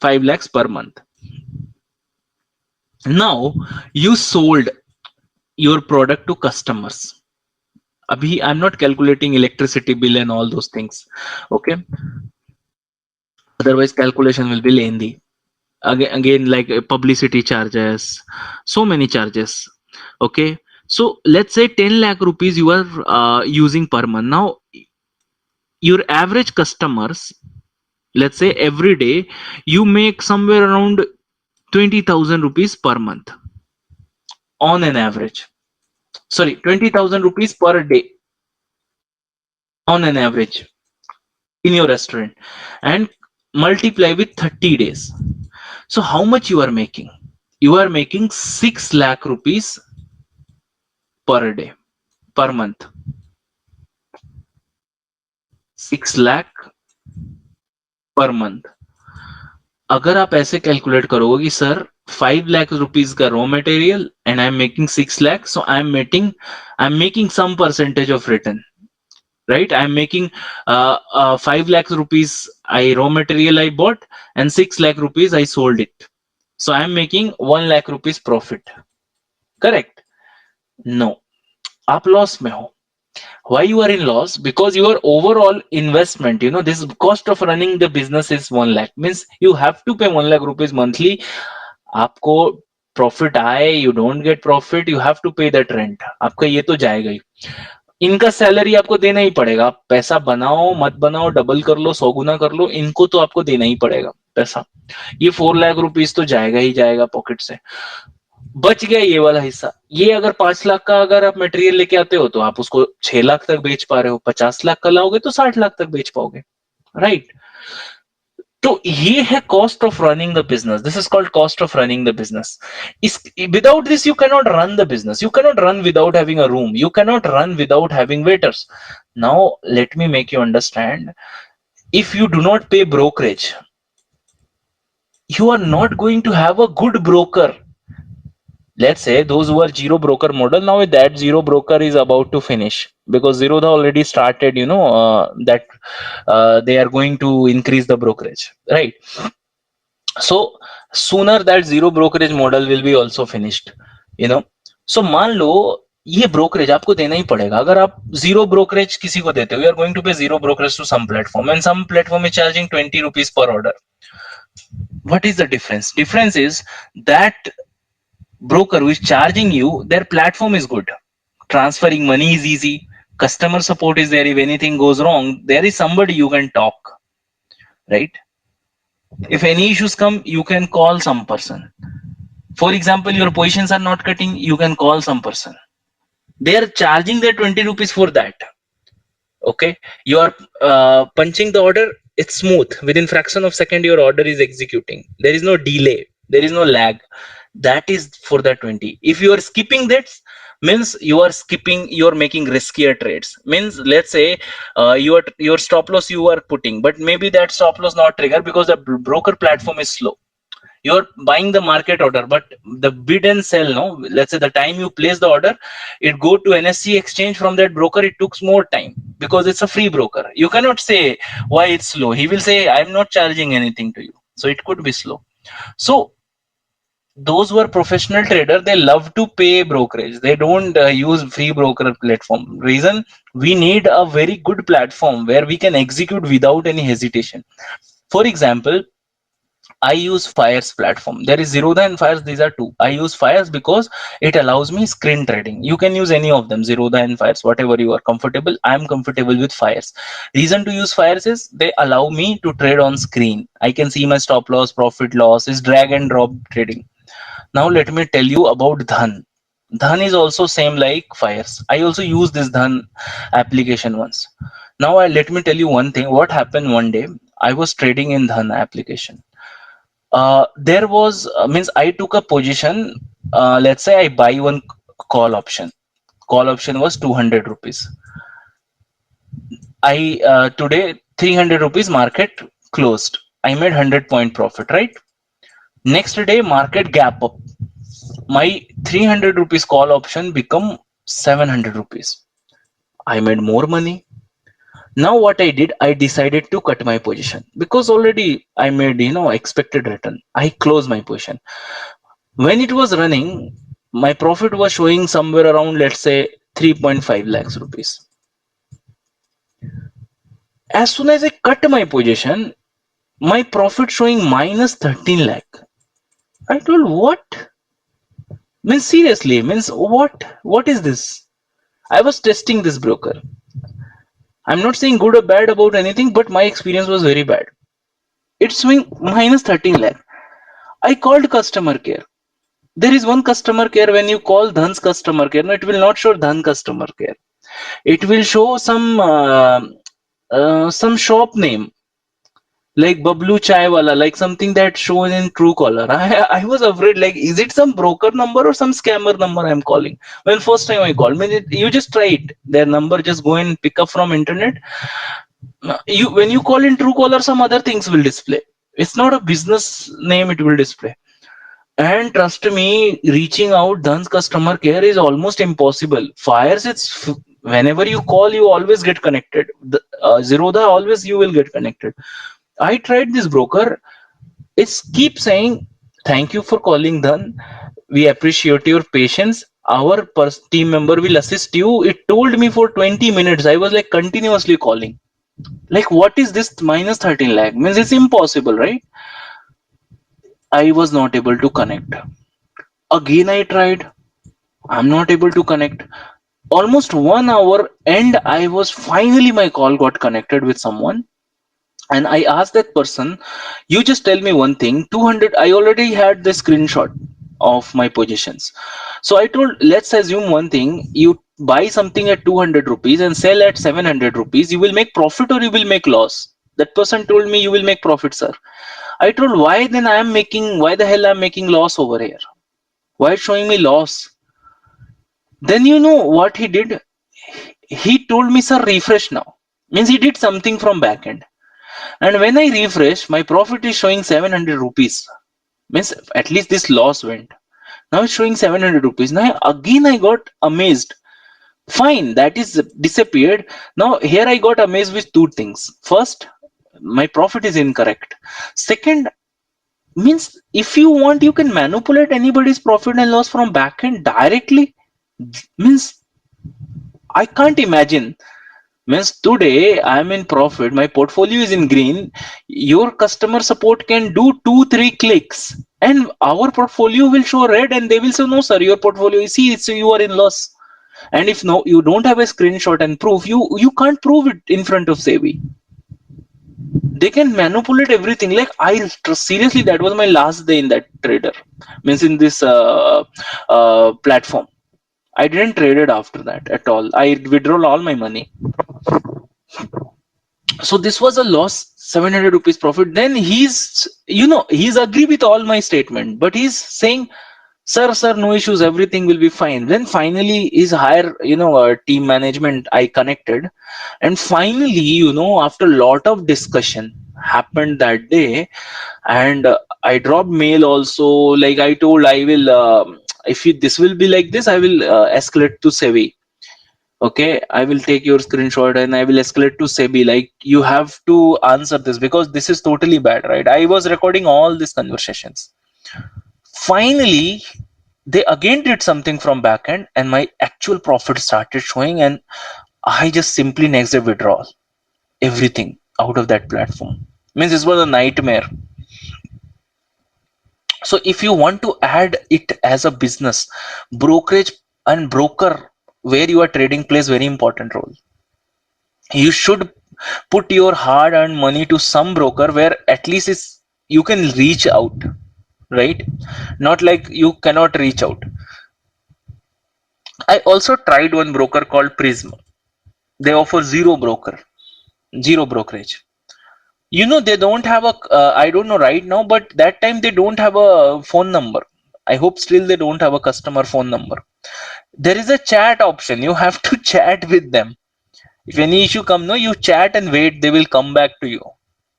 5 lakhs per month. Now you sold your product to customers. Abhi I'm not calculating electricity bill and all those things, okay, otherwise calculation will be lengthy. Again, like publicity charges, so many charges, okay. So let's say 10 lakh rupees you are using per month. Now your average customers, let's say every day you make somewhere around 20,000 rupees per month on an average. Sorry, 20,000 rupees per day on an average in your restaurant, and multiply with 30 days. So how much you are making? You are making 6 lakh rupees per day, per month. 6 lakh per month. अगर आप ऐसे calculate करोगे कि sir 5 lakh rupees का raw material and I am making 6 lakh, so I am making some percentage of return, right? I am making 5 lakh rupees raw material I bought, and 6 lakh rupees I sold it, so I am making 1 lakh rupees profit, correct? No, आप loss में हो. Why you are in loss? Because your overall investment, this cost of running the business is 1 lakh, means you have to pay 1 lakh rupees monthly. आपको profit आए, you don't get profit, you have to pay that rent. आपका ये तो जाएगा ही. इनका salary आपको देना ही पड़ेगा. आप पैसा बनाओ मत बनाओ, डबल कर लो, 100 गुना कर लो, इनको तो आपको देना ही पड़ेगा पैसा. ये 4 लाख रुपीज तो जाएगा ही जाएगा पॉकेट से. बच गया ये वाला हिस्सा. ये अगर 5 लाख का अगर आप मटेरियल लेके आते हो तो आप उसको 6 लाख तक बेच पा रहे हो. 50 लाख का लाओगे तो 60 लाख तक बेच पाओगे, राइट? तो ये है cost of running the business. This is called cost of running the business. Without this you can not run the business. You can not run without having a room. You can not run without having waiters. Now let me make you understand. If you do not पे brokerage, you are not going to have a good broker. Let's say those who are zero broker model, now that zero broker is about to finish. because Zerodha already started, that they are going to increase the brokerage, right? So sooner that zero brokerage model will be also finished, you know. So मान लो ये brokerage आपको देना ही पड़ेगा. अगर आप zero brokerage किसी को देते हो, you are going to pay zero brokerage to some platform and some platform is charging 20 rupees per order. What is the difference? Difference is that broker who is charging you, their platform is good, transferring money is easy, customer support is there. If anything goes wrong, there is somebody you can talk, right? If any issues come, you can call some person. For example, your positions are not cutting, you can call some person. They are charging their 20 rupees for that. Okay, you are punching the order, it's smooth, within fraction of second your order is executing, there is no delay, there is no lag. That is for the 20. If you are skipping that, means you are skipping, you are making riskier trades. Means let's say your stop loss you are putting, but maybe that stop loss not trigger because the broker platform is slow. You're buying the market order, but the bid and sell, no, let's say the time you place the order, it go to NSE exchange from that broker, it took more time because it's a free broker. You cannot say why it's slow. He will say I'm not charging anything to you, so it could be slow. So those who are professional trader, they love to pay brokerage, they don't use free broker platform. Reason, we need a very good platform where we can execute without any hesitation. For example, I use Fires platform. There is Zerodha and Fires. These are two. I use Fires because it allows me screen trading. You can use any of them, Zerodha and Fires, whatever you are comfortable. I am comfortable with Fires. Reason to use Fires is they allow me to trade on screen. I can see my stop loss, profit loss, is drag and drop trading. Now let me tell you about Dhan. Dhan is also same like Fires. I also use this Dhan application once. Now let me tell you one thing. What happened one day? I was trading in Dhan application. There was means I took a position. Let's say I buy one call option. Call option was 200 rupees. I today 300 rupees market closed. I made 100-point profit, right? Next day market gap up. My 300 rupees call option become 700 rupees. I made more money. Now what I did, I decided to cut my position because already I made, expected return. I closed my position. When it was running, my profit was showing somewhere around, let's say, 3.5 lakhs rupees. As soon as I cut my position, my profit showing minus 13 lakh. I told, what? Means seriously, means what is this? I was testing this broker. I'm not saying good or bad about anything, but my experience was very bad. It's showing minus 13 lakh. I called customer care. There is one customer care. When you call Dhan's customer care, no, it will not show Dhan customer care. It will show some shop name like Bablu Chai Wala, like something that shown in Truecaller. I was afraid, like, is it some broker number or some scammer number I'm calling? When first time I called, you just try it. Their number, just go and pick up from internet. When you call in Truecaller, some other things will display. It's not a business name, it will display. And trust me, reaching out Dhan's customer care is almost impossible. Fires, it's whenever you call, you always get connected. Zerodha, always you will get connected. I tried this broker. It's keep saying, thank you for calling Dhan. We appreciate your patience. Our team member will assist you. It told me for 20 minutes. I was like continuously calling. Like, what is this minus 13 lakh? Means it's impossible, right? I was not able to connect. Again, I tried. I'm not able to connect. Almost 1 hour, and I was finally, my call got connected with someone. And I asked that person, you just tell me one thing, 200, I already had the screenshot of my positions. So I told, let's assume one thing, you buy something at 200 rupees and sell at 700 rupees, you will make profit or you will make loss? That person told me, you will make profit, sir. I told, why then why the hell I'm making loss over here? Why it's showing me loss? Then you know what he did? He told me, sir, refresh now. Means he did something from backend. And when I refresh, my profit is showing 700 rupees. Means at least this loss went. Now it's showing 700 rupees. Now again I got amazed. Fine, that is disappeared. Now here I got amazed with two things. First, my profit is incorrect. Second, means if you want, you can manipulate anybody's profit and loss from backend directly. Means I can't imagine. Means today I'm in profit, my portfolio is in green. Your customer support can do 2-3 clicks, and our portfolio will show red, and they will say, no, sir, your portfolio is, see, so you are in loss. And if no, you don't have a screenshot and proof, you can't prove it in front of SEBI. They can manipulate everything. Like seriously, that was my last day in that trader, means in this platform. I didn't trade it after that at all. I withdraw all my money. So this was a loss, 700 rupees profit. Then he's agree with all my statement, but he's saying, sir, no issues, everything will be fine. Then finally his higher team management I connected, and finally, after a lot of discussion happened that day, and I dropped mail also. Like I told, I will if this will be like this, I will escalate to SEBI. Okay, I will take your screenshot and I will escalate to SEBI. Like, you have to answer this because this is totally bad, right? I was recording all these conversations. Finally, they again did something from backend, and my actual profit started showing, and I just simply next day withdraw everything out of that platform. Means this was a nightmare. So if you want to add it as a business, brokerage and broker where you are trading plays very important role. You should put your hard earned money to some broker where at least you can reach out, right? Not like you cannot reach out. I also tried one broker called Prism. They offer zero brokerage. They don't have a I don't know right now, but that time they don't have a phone number. I hope still they don't have a customer phone number. There is a chat option. You have to chat with them. If any issue come, no, you chat and wait, they will come back to you.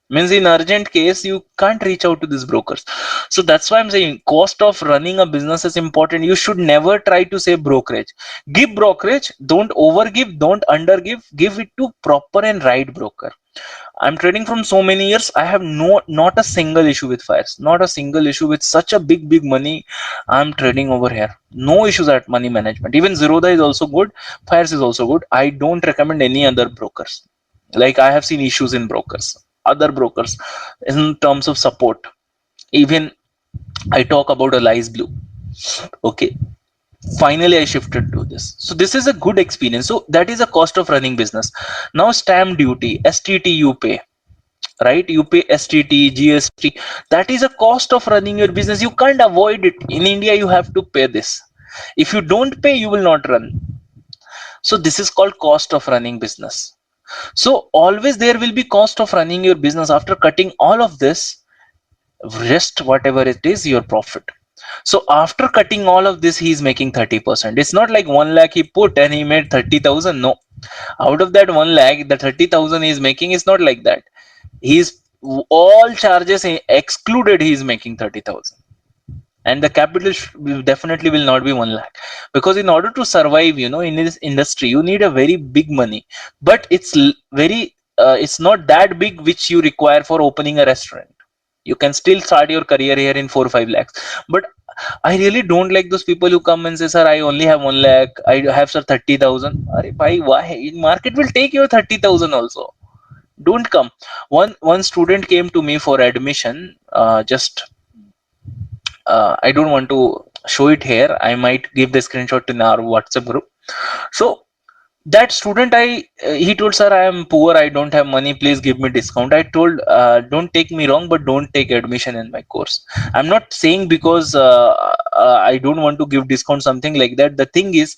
Means in urgent case, you can't reach out to these brokers. So that's why I'm saying cost of running a business is important. You should never try to say brokerage. Give brokerage, don't overgive, don't undergive, give it to proper and right broker. I'm trading from so many years. I have not a single issue with Fires, not a single issue with such a big money I'm trading over here. No issues at money management. Even Zerodha is also good. Fires is also good. I don't recommend any other brokers. Like, I have seen issues in other brokers in terms of support. Even I talk about a Lice Blue. Okay. Finally, I shifted to this. So this is a good experience. So that is a cost of running business. Now stamp duty, STT you pay, right? You pay STT, GST. That is a cost of running your business. You can't avoid it. In India, you have to pay this. If you don't pay, you will not run. So this is called cost of running business. So always there will be cost of running your business. After cutting all of this, rest whatever it is, your profit. So after cutting all of this, he is making 30%. It's not like 1 lakh he put and he made 30,000. No, out of that 1 lakh, the 30,000 he is making is not like that. He's all charges excluded, he is making 30,000. And the capital definitely will not be 1 lakh, because in order to survive, in this industry, you need a very big money, but it's not that big which you require for opening a restaurant. You can still start your career here in 4 or 5 lakhs. But I really don't like those people who come and say, sir, I only have 1 lakh, I have, sir, 30,000. Why? Market will take your 30,000 also. Don't come. One student came to me for admission. I don't want to show it here. I might give the screenshot in our WhatsApp group. So that student, he told, sir, I am poor, I don't have money, please give me discount. I told, don't take me wrong, but don't take admission in my course. I'm not saying because I don't want to give discount, something like that. The thing is,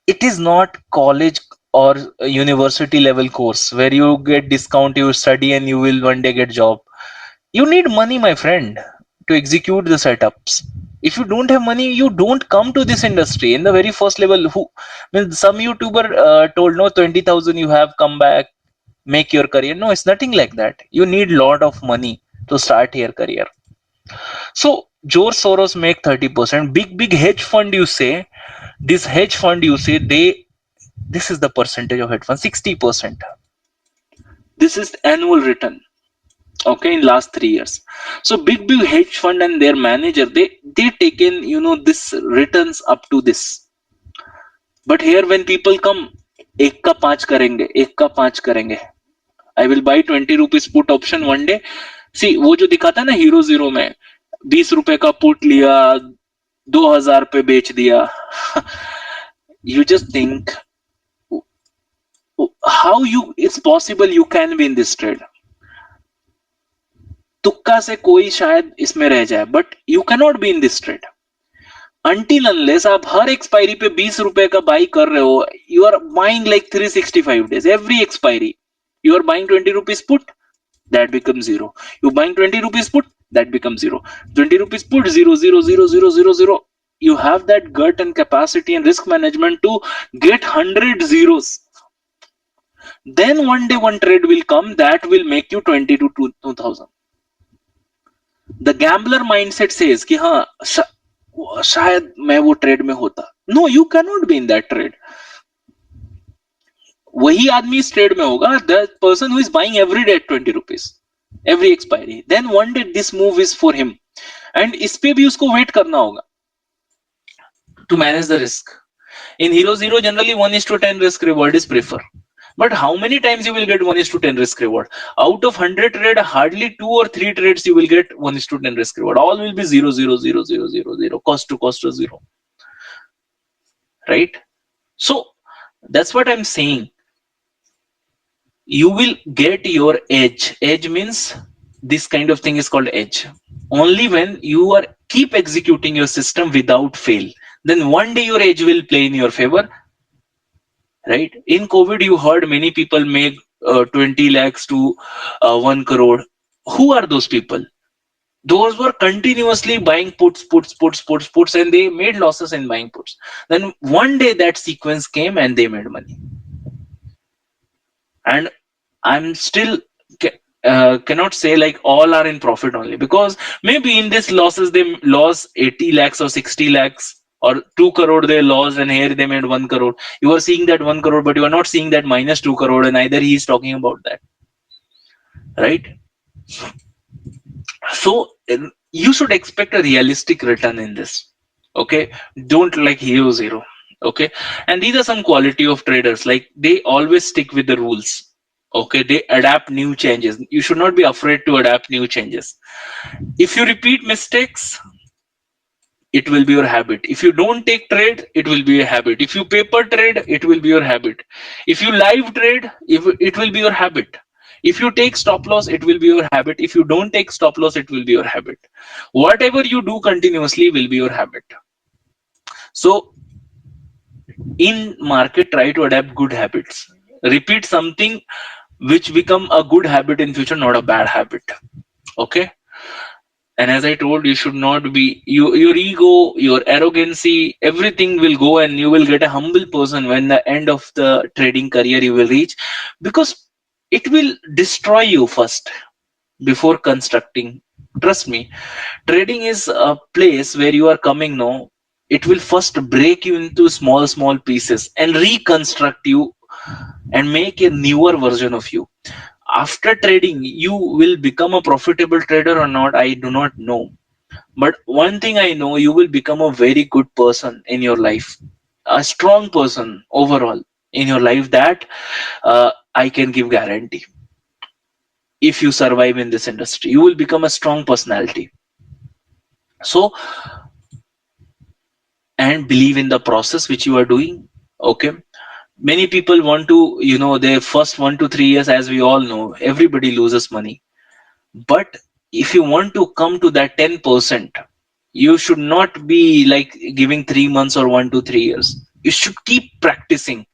it is not college or a university level course where you get discount, you study, and you will one day get job. You need money, my friend, to execute the setups. If you don't have money, you don't come to this industry in the very first level. Some YouTuber told, no, 20,000 you have, come back, make your career. No, it's nothing like that. You need lot of money to start your career. So George Soros make 30%. Big hedge fund, you say, this hedge fund, you say, they This is the percentage of hedge fund, 60%. This is the annual return, okay, in last 3 years. So big hedge fund and their manager, they taken, you know, this returns up to this. But here when people come, एक का 5 करेंगे, एक का 5 करेंगे, I will buy 20 rupees put option one day. See, वो जो दिखाता है ना हीरो जीरो में, 20 रुपए का पुट लिया, 2000 पे बेच दिया. You just think, how you it's possible you can be in this trade. तुक्का से कोई शायद इसमें रह जाए, but you cannot be in this trade until unless आप हर एक्सपायरी पे 20 रुपए का बाई कर रहे हो. You are buying like 365 days. Every expiry you are buying 20 rupees put, that becomes zero. You buying 20 rupees put, that becomes zero. 20 rupees put, 0 0 0 0 0 0. You have that gut and capacity and risk management to get 100 zeros. Then one day one trade will come that will make you 20 to 2000. The gambler mindset says कि हाँ शायद मैं वो trade में होता. No, you cannot be in that trade. वही आदमी इस ट्रेड में होगा, the person who is buying every day at 20 rupees every expiry. Then one day this move is for him, and इस पे भी उसको वेट करना होगा to manage the risk. In Hero Zero, generally 1:10 risk reward is prefer. But how many times you will get 1:10 risk reward? Out of 100 trade, hardly 2 or 3 trades you will get 1:10 risk reward. All will be 0 0 0 0 0 0, cost to 0. Right? So that's what I'm saying. You will get your edge. Edge means this kind of thing is called edge. Only when you are keep executing your system without fail. Then one day your edge will play in your favor. Right? In COVID, you heard many people make 20 lakhs to 1 crore. Who are those people? Those were continuously buying puts, and they made losses in buying puts. Then one day that sequence came and they made money. And I'm still cannot say like all are in profit only, because maybe in this losses they lost 80 lakhs or 60 lakhs. Or 2 crore they lost, and here they made 1 crore. You are seeing that 1 crore, but you are not seeing that minus 2 crore, and neither he is talking about that. Right? So you should expect a realistic return in this. Okay? Don't like Hero Zero. Okay? And these are some quality of traders. Like they always stick with the rules. Okay? They adapt new changes. You should not be afraid to adapt new changes. If you repeat mistakes, it will be your habit. If you don't take trade, it will be a habit. If you paper trade, it will be your habit. If you live trade, it will be your habit. If you take stop loss, it will be your habit. If you don't take stop loss, it will be your habit. Whatever you do continuously will be your habit. So in market, try to adapt good habits. Repeat something which become a good habit in future, not a bad habit. Okay? And as I told, you should not be, your ego, your arrogancy, everything will go, and you will get a humble person when the end of the trading career you will reach, because it will destroy you first before constructing. Trust me, trading is a place where you are coming now. It will first break you into small pieces and reconstruct you and make a newer version of you. After trading, you will become a profitable trader or not, I do not know. But one thing I know, you will become a very good person in your life, a strong person overall in your life. That I can give guarantee. If you survive in this industry, you will become a strong personality. So, and believe in the process which you are doing. Okay? Many people want to, you know, their first 1 to 3 years, as we all know, everybody loses money. But if you want to come to that 10%, you should not be like giving 3 months or 1 to 3 years. You should keep practicing.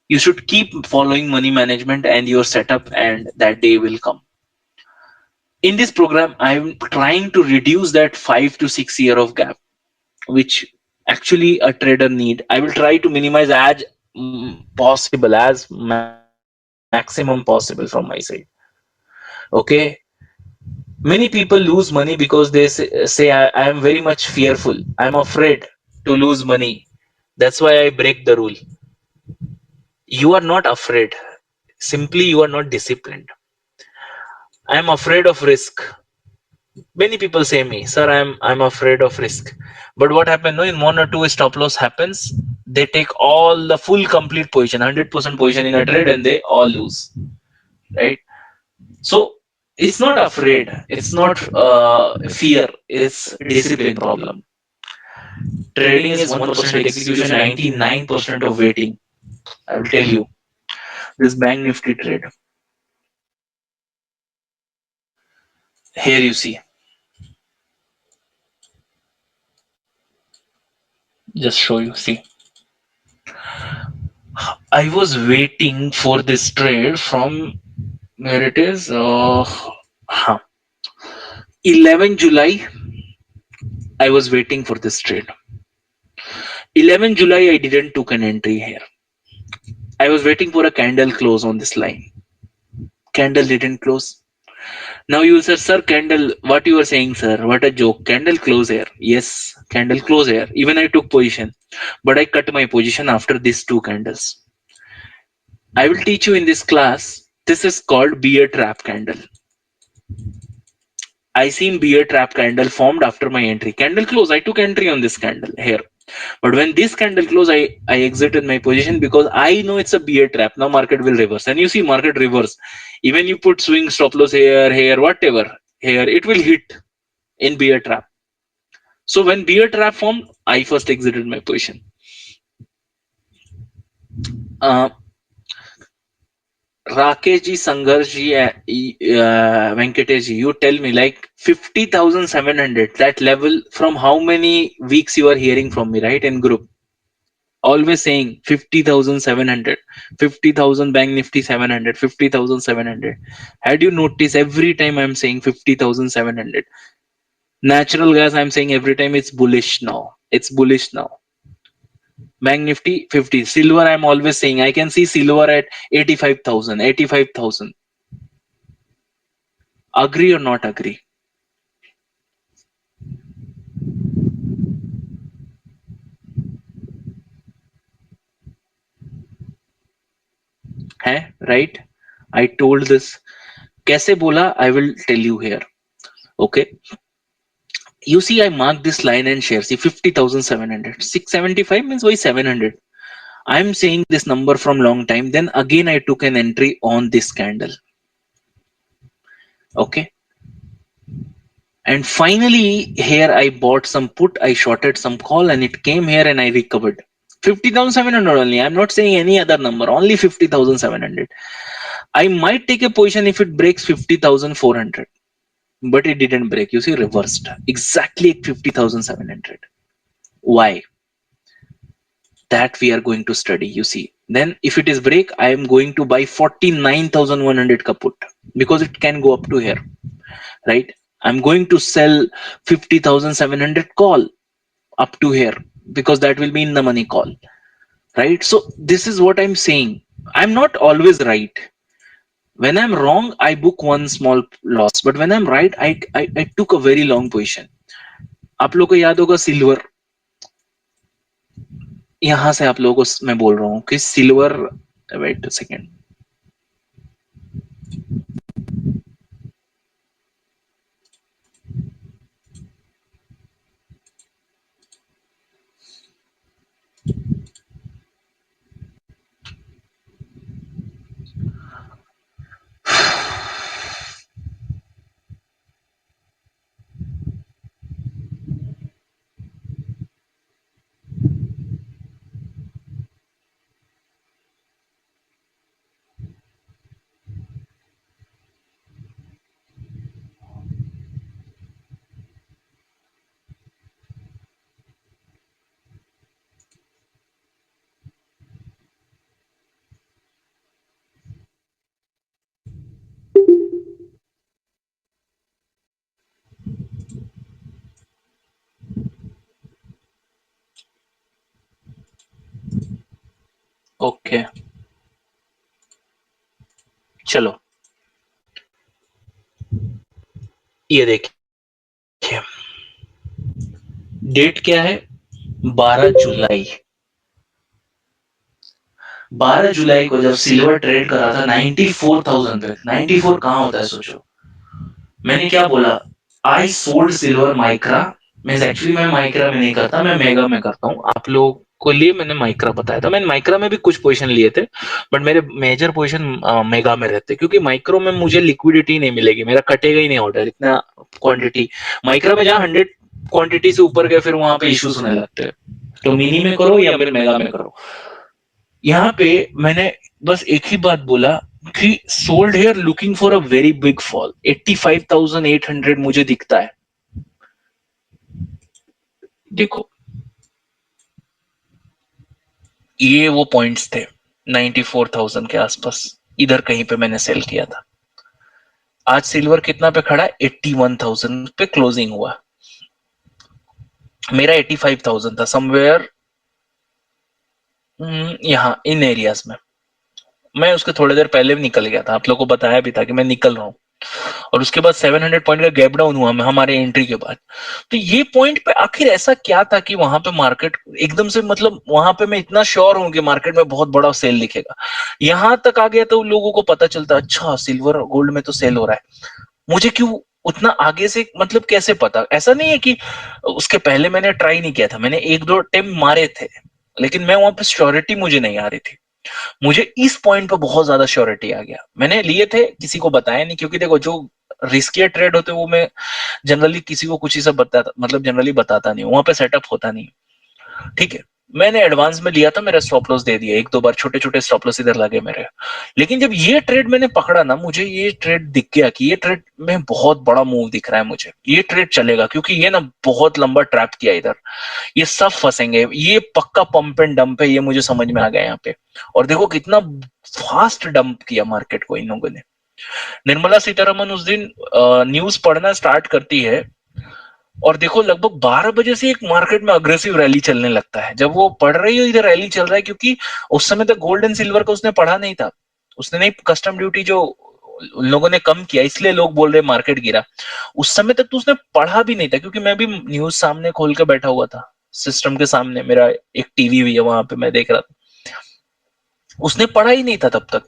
You should keep following money management and your setup, and that day will come. In this program, I'm trying to reduce that 5 to 6 year of gap, which actually a trader need. I will try to minimize as possible, as maximum possible from my side. Okay? Many people lose money because they say I am very much fearful. I'm afraid to lose money. That's why I break the rule. You are not afraid. Simply, you are not disciplined. I am afraid of risk. Many people say me, sir, I'm afraid of risk. But what happened? No, in one or two stop loss happens, they take all the full complete position, 100% position in a trade, and they all lose. Right? So it's not afraid. It's not fear. It's discipline problem. Trading is 1% execution, 99% of waiting. I will tell you. This Bank Nifty trade. Here you see. Just show you. See. I was waiting for this trade from where it is. 11 July. I was waiting for this trade. 11 July. I didn't took an entry here. I was waiting for a candle close on this line. Candle didn't close. Now you say, sir, candle, what you are saying, sir? What a joke. Candle close here. Yes, candle close here. Even I took position, but I cut my position after these two candles. I will teach you in this class. This is called bear trap candle. I seen bear trap candle formed after my entry. Candle close. I took entry on this candle here. But when this candle close, I exited my position because I know it's a bear trap. Now market will reverse. And you see market reverse. Even you put swing stop loss here, whatever, here, it will hit in bear trap. So when bear trap formed, I first exited my position. Rakesh ji, Sangharsh ji, Venkatesh ji, you tell me, like 50,700, that level, from how many weeks you are hearing from me, right, in group? Always saying 50,700, 50,000 Bank Nifty 700, 50,700. Had you noticed every time I'm saying 50,700? Natural gas, I'm saying every time it's bullish now. It's bullish now. Bank Nifty 50. Silver, I'm always saying I can see silver at 85,000, 85,000. Agree or not agree? Hai, right? I told this. Kaise bola? I will tell you here. Okay. You see, I marked this line and share. See, 50,700. 675 means why 700? I'm saying this number from long time. Then again, I took an entry on this candle. Okay. And finally, here I bought some put, I shorted some call, and it came here and I recovered. 50,700 only. I'm not saying any other number, only 50,700. I might take a position if it breaks 50,400, but it didn't break. You see, reversed exactly at 50,700. Why? That we are going to study. You see, then if it is break, I am going to buy 49,100 kaput because it can go up to here, right? I'm going to sell 50,700 call up to here because that will be in the money call, right? So this is what I'm saying. I'm not always right. When I'm wrong, I book one small loss, but when I'm right, I took a very long position. आप लोगों को याद होगा silver, यहां से आप लोगों को मैं बोल रहा हूं कि silver, wait a second, okay चलो ये देखिए, डेट क्या है, 12 जुलाई। 12 जुलाई को जब सिल्वर ट्रेड करा था 94,000 पे, 94 कहाँ होता है सोचो। मैंने क्या बोला, I sold silver Micra, means actually मैं माइक्रा में नहीं करता, मैं मेगा में करता हूँ। आप लोगों को लिए मैंने माइक्रा बताया था, मैंने माइक्रा में भी कुछ पोजीशन लिए थे, बट मेरे मेजर पोजीशन मेगा में रहते, क्योंकि माइक्रो में मुझे लिक्विडिटी नहीं मिलेगी, मेरा कटेगा ही नहीं ऑर्डर इतना क्वांटिटी। माइक्रा में जहाँ 100 क्वांटिटी से ऊपर गए फिर वहां पे इश्यूज होने लगते हैं, तो मिनी में करो या फिर मेगा में करो। यहाँ पे मैंने बस एक ही बात बोला कि sold here looking for a very big fall, 85,800 मुझे दिखता है। देखो ये वो पॉइंट्स थे 94,000 के आसपास, इधर कहीं पे मैंने सेल किया था। आज सिल्वर कितना पे खड़ा है, 81,000 पे क्लोजिंग हुआ, मेरा 85,000 था समवेयर यहाँ इन एरियाज में। मैं उसके थोड़ी देर पहले भी निकल गया था, आप लोगों को बताया भी था कि मैं निकल रहा हूँ, और उसके बाद 700 पॉइंट का गैप डाउन हुआ हमारे एंट्री के बाद। तो ये पॉइंट पे आखिर ऐसा क्या था कि वहां पे मार्केट एकदम से, मतलब वहां पे मैं इतना श्योर हूं कि मार्केट में बहुत बड़ा सेल दिखेगा, यहां तक आ गया तो लोगों को पता चलता अच्छा सिल्वर गोल्ड में तो सेल हो रहा है, मुझे क्यों उतना आगे से, मतलब कैसे पता। ऐसा नहीं है कि उसके पहले मैंने ट्राई नहीं किया था, मैंने एक दो अटेम्प्ट मारे थे, लेकिन मैं वहां पे श्योरिटी मुझे नहीं आ रही थी। मुझे इस पॉइंट पे बहुत ज्यादा श्योरिटी आ गया, मैंने लिए थे, किसी को बताया नहीं, क्योंकि देखो जो रिस्कियर ट्रेड होते वो मैं जनरली किसी को कुछ ही सब बताता, मतलब जनरली बताता नहीं, वहां पे सेटअप होता नहीं। ठीक है, मैंने एडवांस में लिया था, मेरा स्टॉप लॉस दे दिया, एक दो बार छोटे छोटे स्टॉप लॉस इधर लगे मेरे। लेकिन जब ये ट्रेड मैंने पकड़ा ना, मुझे ये ट्रेड दिख गया कि ये ट्रेड में बहुत बड़ा मूव दिख रहा है मुझे, ये ट्रेड चलेगा, क्योंकि ये ना बहुत लंबा ट्रैप किया इधर, ये सब फंसेंगे, ये पक्का पंप एंड डंप है, ये मुझे समझ में आ गया यहाँ पे। और देखो कितना फास्ट डंप किया मार्केट को इन लोगों ने। निर्मला सीतारमन उस दिन न्यूज पढ़ना स्टार्ट करती है, और देखो लगभग 12 बजे से एक मार्केट में अग्रेसिव रैली चलने लगता है। जब वो पढ़ रही है इधर रैली चल रहा है, क्योंकि उस समय तक गोल्ड एंड सिल्वर का उसने पढ़ा नहीं था, उसने नहीं कस्टम ड्यूटी जो उन लोगों ने कम किया, इसलिए लोग बोल रहे मार्केट गिरा। उस समय तक तो उसने पढ़ा भी नहीं था, क्योंकि मैं भी न्यूज सामने खोल के बैठा हुआ था, सिस्टम के सामने मेरा एक टीवी भी है, वहां पे मैं देख रहा था। उसने पढ़ा ही नहीं था तब तक,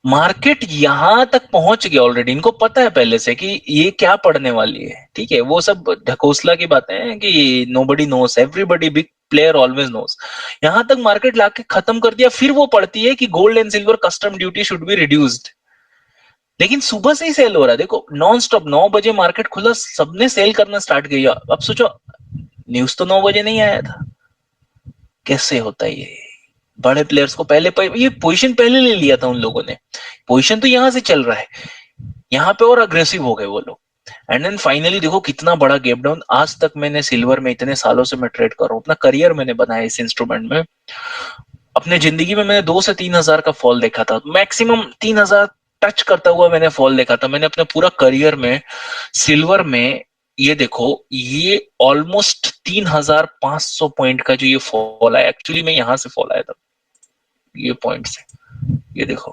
मार्केट यहां तक पहुंच गया ऑलरेडी, इनको पता है पहले से कि ये क्या पढ़ने वाली है। ठीक है, वो सब ढकोसला की बातें हैं कि nobody knows, everybody big player always knows. यहां तक मार्केट लाके खत्म कर दिया, फिर वो पढ़ती है कि gold and silver custom duty should be reduced. लेकिन सुबह से ही सेल हो रहा है, देखो नॉन स्टॉप 9 बजे मार्केट खुला, सबने सेल करना स्टार्ट किया। अब सोचो न्यूज तो 9 बजे नहीं आया था, कैसे होता है ये। बड़े प्लेयर्स को ये पोजीशन पहले ले लिया था उन लोगों ने, पोजीशन तो यहां से चल रहा है, यहाँ पे और अग्रेसिव हो गए वो लोग। एंड देन फाइनली देखो कितना बड़ा गैप डाउन। आज तक मैंने सिल्वर में, इतने सालों से मैं ट्रेड कर रहा हूँ, अपना करियर मैंने बनाया इस इंस्ट्रूमेंट में, अपने जिंदगी में मैंने 2 से 3 हजार का फॉल देखा था, मैक्सिमम 3 हजार टच करता हुआ मैंने फॉल देखा था मैंने अपने पूरा करियर में सिल्वर में। ये देखो ये ऑलमोस्ट 3,500 पॉइंट का जो ये फॉल आया, एक्चुअली मैं यहां से फॉल आया था, ये पॉइंट से, ये देखो,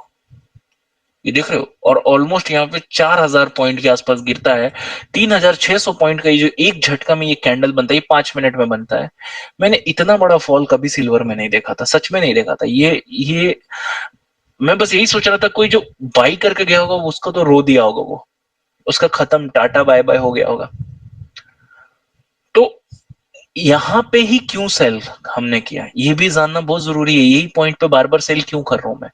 ये देख रहे हो, और ऑलमोस्ट यहाँ पे 4,000 पॉइंट के आसपास गिरता है। 3,600 पॉइंट का ये जो एक झटका में ये कैंडल बनता है, ये 5 मिनट में बनता है। मैंने इतना बड़ा फॉल कभी सिल्वर में नहीं देखा था, सच में नहीं देखा था। ये मैं बस यही सोच रहा था, कोई जो बाई करके गया होगा उसको तो रो दिया होगा, वो उसका खत्म, टाटा बाय बाय हो गया होगा। तो यहाँ पे ही क्यों सेल हमने किया, ये भी जानना बहुत जरूरी है, यही पॉइंट पे बार बार सेल क्यों कर रहा हूं मैं।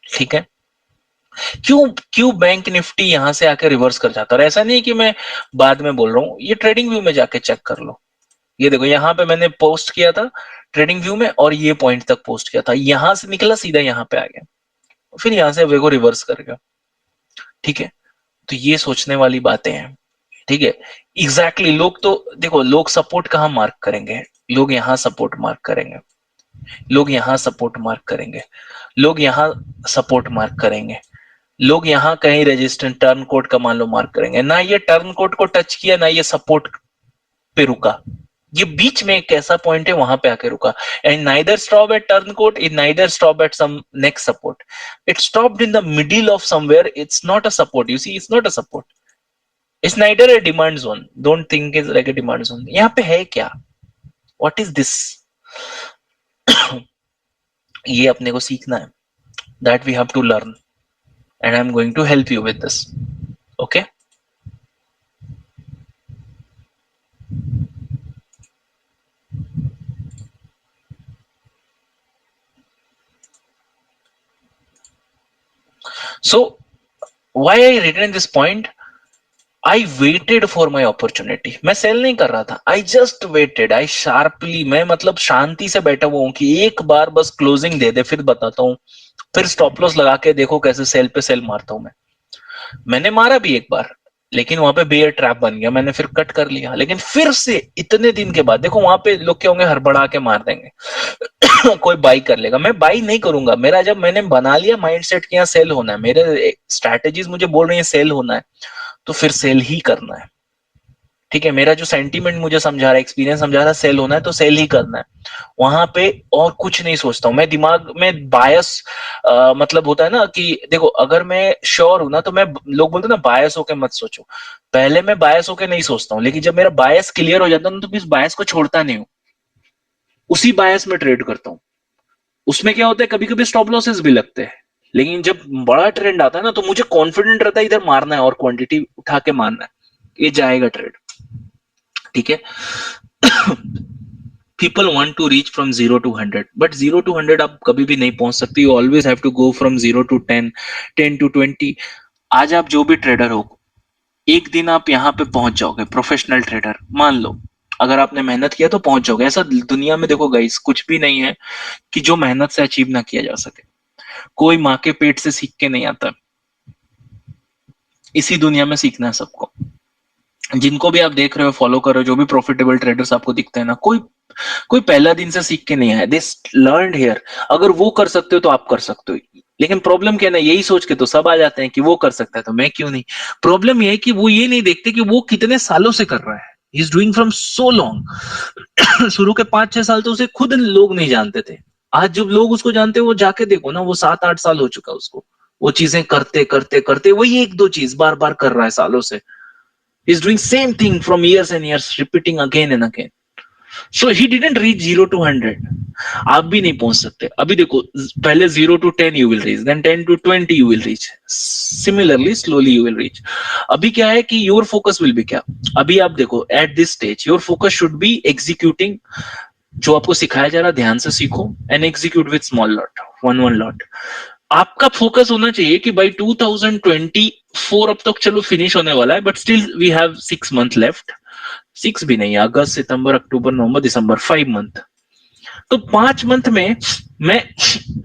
ठीक है, क्यों क्यों बैंक निफ्टी यहां से आकर रिवर्स कर जाता है। और ऐसा नहीं कि मैं बाद में बोल रहा हूं, ये ट्रेडिंग व्यू में जाके चेक कर लो। ये देखो यहाँ पे मैंने पोस्ट किया था ट्रेडिंग व्यू में, और ये पॉइंट तक पोस्ट किया था, यहां से निकला सीधा यहाँ पे आ गया, फिर यहां से वे को रिवर्स कर गया। ठीक है, तो ये सोचने वाली बातें हैं। ठीक है, एग्जैक्टली लोग तो देखो, लोग सपोर्ट कहाँ मार्क करेंगे, लोग यहाँ सपोर्ट मार्क करेंगे, लोग यहाँ सपोर्ट मार्क करेंगे, लोग यहाँ सपोर्ट मार्क करेंगे, लोग यहाँ कहीं रेजिस्टेंस टर्न कोड का मान लो मार्क करेंगे। ना ये टर्न कोड को टच किया, ना ये सपोर्ट पे रुका, ये बीच में एक ऐसा पॉइंट है वहां पे आके रुका। And neither stop at turn code, it neither stop at some next support, it stopped in the middle of somewhere. It's not a support, you see, it's not a support, it's neither a demand zone, don't think is like a demand zone. यहाँ पे है क्या, what is this. ये अपने को सीखना है, that we have to learn, and I am going to help you with this. Okay. So why I written this point? I waited for my opportunity. मैं सेल नहीं कर रहा था. I just waited. I sharply, मैं मतलब शांति से बैठा हुआ हूँ कि एक बार बस क्लोजिंग दे दे, फिर बताता हूँ, फिर स्टॉप लॉस लगा के देखो कैसे सेल पे सेल मारता हूँ मैं. मैंने मारा भी एक बार, लेकिन वहां पे बेयर ट्रैप बन गया, मैंने फिर कट कर लिया. लेकिन फिर से इतने दिन के बाद देखो, वहां पे लोग क्या होंगे, हड़बड़ा के मार देंगे. कोई बाई कर लेगा, मैं बाई नहीं करूंगा. मेरा जब मैंने बना लिया माइंडसेट कि यहाँ सेल होना है, मेरे स्ट्रैटेजीज मुझे बोल रही है सेल होना है, तो फिर सेल ही करना है. ठीक है, मेरा जो सेंटीमेंट मुझे समझा रहा है, एक्सपीरियंस समझा रहा है, सेल होना है तो सेल ही करना है. वहां पे और कुछ नहीं सोचता हूं मैं. दिमाग में बायस मतलब होता है ना कि देखो, अगर मैं श्योर हूं ना, तो मैं, लोग बोलते हैं ना बायस होके मत सोचो. पहले मैं बायस होके नहीं सोचता हूँ, लेकिन जब मेरा बायस क्लियर हो जाता है ना, तो मैं इस बायस को छोड़ता नहीं हूँ, उसी बायस में ट्रेड करता हूँ. उसमें क्या होता है, कभी कभी स्टॉप लॉसेस भी लगते हैं, लेकिन जब बड़ा ट्रेंड आता है ना, तो मुझे कॉन्फिडेंट रहता है इधर मारना है और क्वांटिटी उठा के मारना है, ये जाएगा ट्रेड. ठीक है. People want to reach from 0 to 100, but 0 to 100 आप कभी भी नहीं पहुंच सकते. You always have to go from 0 to 10, 10 to 20. आज आप जो भी ट्रेडर हो, एक दिन आप यहाँ पे पहुंच जाओगे, प्रोफेशनल ट्रेडर मान लो. अगर आपने मेहनत किया तो पहुंच जाओगे. ऐसा दुनिया में देखो गाइस, कुछ भी नहीं है कि जो मेहनत से अचीव ना किया जा सके. कोई माँ के पेट से सीख के नहीं आता. इसी दुनिया में सीखना है सबको. जिनको भी आप देख रहे हो, फॉलो कर रहे हो, जो भी प्रॉफिटेबल ट्रेडर्स आपको दिखते हैं ना, कोई कोई पहला दिन से सीख के नहीं आया. दे लर्नड हियर. अगर वो कर सकते हो तो आप कर सकते हो. लेकिन प्रॉब्लम क्या है ना, यही सोच के तो सब आ जाते हैं कि वो कर सकता है तो मैं क्यों नहीं. प्रॉब्लम ये है कि वो ये नहीं देखते कि वो कितने सालों से कर रहा है. He is doing from so long. शुरू के 5-6 साल तो उसे खुद लोग नहीं जानते थे. आज जब लोग उसको जानते हैं, वो जाके देखो ना, वो 7-8 साल हो चुका उसको. वो चीजें करते करते करते वही एक दो चीज बार बार कर रहा है सालों से. He's doing same thing from years and years, repeating again and again. So he didn't reach 0 to 100. आप भी नहीं पहुंच सकते. अभी देखो, पहले 0 to 10 you will reach, then 10 to 20 you will reach. Similarly, slowly you will reach. अभी क्या है कि your focus will be क्या? अभी आप देखो, at this stage, your focus should be executing. जो आपको सिखाया जा रहा है, ध्यान से सीखो and execute with small lot, one lot. आपका फोकस होना चाहिए कि भाई 2024 अब तक चलो फिनिश होने वाला है, but still we have 6 month left. 6 भी नहीं, अगस्त, सितंबर, अक्टूबर, नवंबर, दिसंबर, 5 मंथ. तो 5 मंथ में मैं,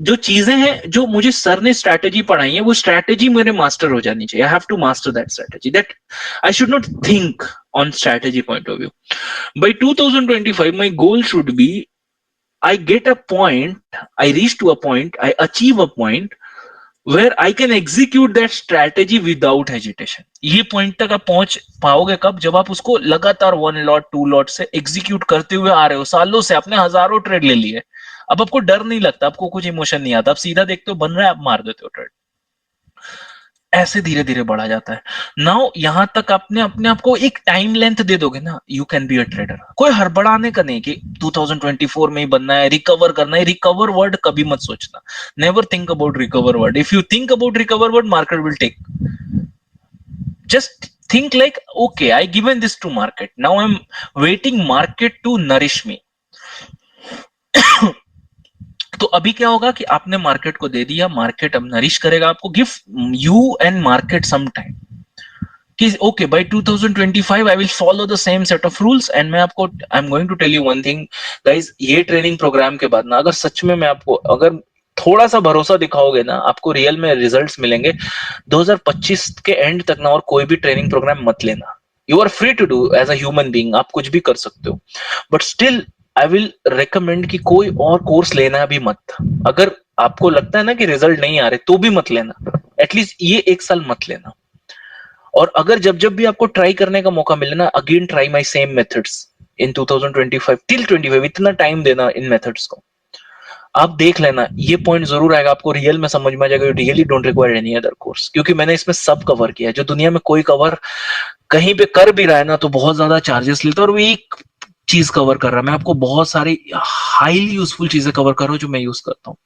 जो चीजें हैं जो मुझे सर ने स्ट्रैटेजी पढ़ाई है, वो स्ट्रैटेजी मेरे मास्टर हो जानी चाहिए. I have to master that strategy. That I should not think on strategy point of view. By 2025 my goal should be, I get a point, I reach to a point, I achieve a point where I can execute that strategy without hesitation. ये point तक आप पहुंच पाओगे कब? जब आप उसको लगातार 1 लॉट 2 लॉट से एग्जीक्यूट करते हुए आ रहे हो. सालों से आपने हजारों ट्रेड ले लिए. अब आपको डर नहीं लगता, आपको कुछ इमोशन नहीं आता, आप सीधा देखते हो बन रहा है, आप मार देते हो ट्रेड. ऐसे धीरे धीरे बढ़ा जाता है. नाउ यहां तक आपने अपने आप को एक टाइम लेंथ दे दोगे ना, you can be a trader. कोई हड़बड़ाने का नहीं कि 2024 में ही बनना है, रिकवर करना है. रिकवर वर्ड कभी मत सोचना. Never think about recover word. If you think about recover word, market will take. Just think like, okay, I given this to market, now I'm waiting market to nourish me. तो अभी क्या होगा कि आपने market को दे दिया, market अब nourish करेगा आपको. Give you and market some time कि okay by 2025 I will follow the same set of rules. And मैं आपको, I am going to tell you one thing guys, ये ट्रेनिंग प्रोग्राम के बाद ना, अगर सच में मैं आपको, अगर थोड़ा सा भरोसा दिखाओगे ना, आपको रियल में रिजल्ट्स मिलेंगे. 2025 के एंड तक ना और कोई भी ट्रेनिंग प्रोग्राम मत लेना. You are free to do as a human being, आप कुछ भी कर सकते हो, but still I will recommend कि कोई और कोर्स लेना भी मत. अगर आपको लगता है ना कि रिजल्ट नहीं आ रहे, तो भी मत लेना. एटलीस्ट ये 1 साल मत लेना. और अगर जब जब भी आपको ट्राई करने का मौका मिले ना, again try my same methods in 2025 till 25. इतना टाइम देना इन मेथड्स को. आप देख लेना, ये पॉइंट जरूर आएगा, आपको रियल में समझ में आ जाएगा. You really don't require any other course, क्योंकि मैंने इसमें सब कवर किया है. जो दुनिया में कोई कवर कहीं पे कर भी रहा है ना, तो बहुत ज्यादा चार्जेस लेता है, और वो एक चीज कवर कर रहा है. मैं आपको बहुत सारी हाईली यूजफुल चीजें कवर कर रहा हूं जो मैं यूज करता हूँ.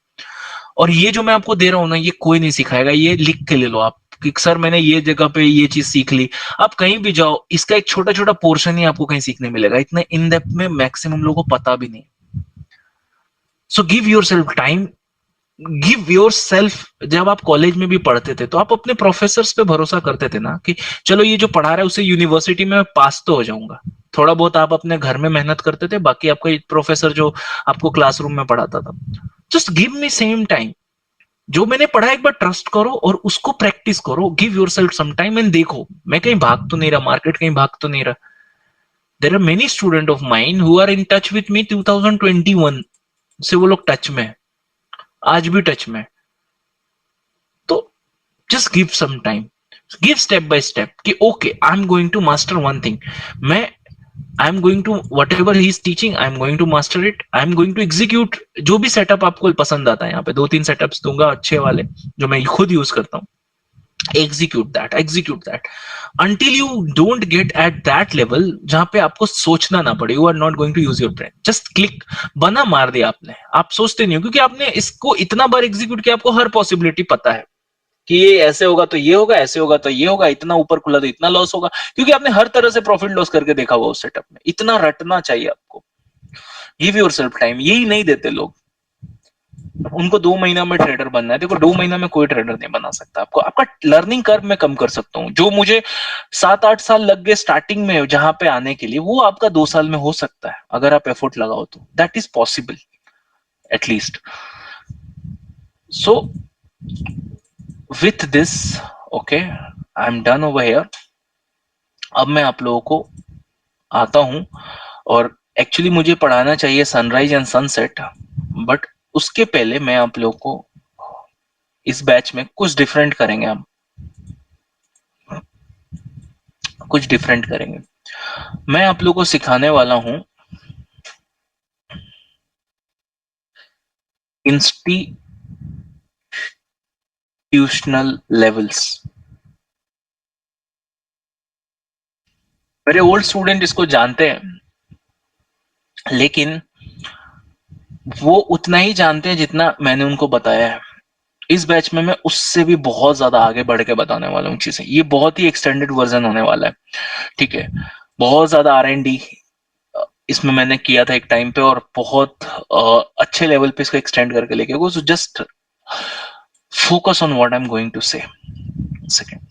और ये जो मैं आपको दे रहा हूं ना, ये कोई नहीं सिखाएगा, ये लिख के ले लो आप कि सर मैंने ये जगह पे ये चीज सीख ली। आप कहीं भी जाओ, इसका एक छोटा छोटा पोर्शन ही आपको कहीं सीखने मिलेगा, इतने इन डेप्थ में मैक्सिमम लोगों को पता भी नहीं। So give your self time, give your self. जब आप कॉलेज में भी पढ़ते थे तो आप अपने प्रोफेसर्स पे भरोसा करते थे ना कि चलो ये जो पढ़ा रहा है उससे यूनिवर्सिटी में मैं पास तो हो जाऊंगा। थोड़ा बहुत आप अपने घर में मेहनत करते थे, बाकी आपका प्रोफेसर जो आपको क्लासरूम में पढ़ाता था। Just give me same time, जो मैंने पढ़ा एक बार ट्रस्ट करो और उसको प्रैक्टिस करो। Give yourself some time and देखो मैं कहीं भाग तो नहीं रहा, मार्केट कहीं भाग तो नहीं रहा। There are many student of mine who are in touch with me 2021 से, वो लोग टच में, आज भी टच में। तो just give some time, give step by step कि okay I am going to master one thing, मैं I am going to whatever he is teaching, I am going to master it, I am going to execute. जो भी setup आपको पसंद आता है, यहाँ पे 2-3 सेटअप्स दूंगा अच्छे वाले जो मैं खुद यूज करता हूँ। execute that until you don't get at that level जहां पे आपको सोचना ना पड़े। you are not going to use your brain, just click, बना मार दिया आपने, आप सोचते नहीं हो क्योंकि आपने इसको इतना बार एग्जीक्यूट किया, आपको हर पॉसिबिलिटी पता है कि ये ऐसे होगा तो ये होगा, ऐसे होगा तो ये होगा, इतना ऊपर खुला तो इतना लॉस होगा, क्योंकि आपने हर तरह से प्रॉफिट लॉस करके देखा हुआ उस सेटअप में। इतना रटना चाहिए आपको। गिव योर सेल्फ टाइम, यही नहीं देते लोग। उनको 2 महीना में ट्रेडर बनना है। देखो 2 महीना में कोई ट्रेडर नहीं बना सकता आपको। आपका लर्निंग कर्व मैं कम कर सकता हूँ, जो मुझे 7-8 साल लग गए स्टार्टिंग में जहां पे आने के लिए, वो आपका 2 साल में हो सकता है अगर आप एफर्ट लगाओ तो। That is possible at least. So with this okay, I am done over here. अब मैं आप लोगों को आता हूं, और एक्चुअली मुझे पढ़ाना चाहिए सनराइज एंड सनसेट, बट उसके पहले मैं आप लोगों को इस बैच में कुछ डिफरेंट करेंगे। हम कुछ डिफरेंट करेंगे। मैं आप लोगों को सिखाने वाला हूं इंस्टीट्यूशनल लेवल्स। मेरे ओल्ड स्टूडेंट इसको जानते हैं, लेकिन वो उतना ही जानते हैं जितना मैंने उनको बताया है। इस बैच में मैं उससे भी बहुत ज्यादा आगे बढ़ के बताने वाला हूँ चीजें। ये बहुत ही एक्सटेंडेड वर्जन होने वाला है, ठीक है। बहुत ज्यादा R&D इसमें मैंने किया था एक टाइम पे, और बहुत अच्छे लेवल पे इसको एक्सटेंड करके लेके go. So just focus on what I am going to say. Second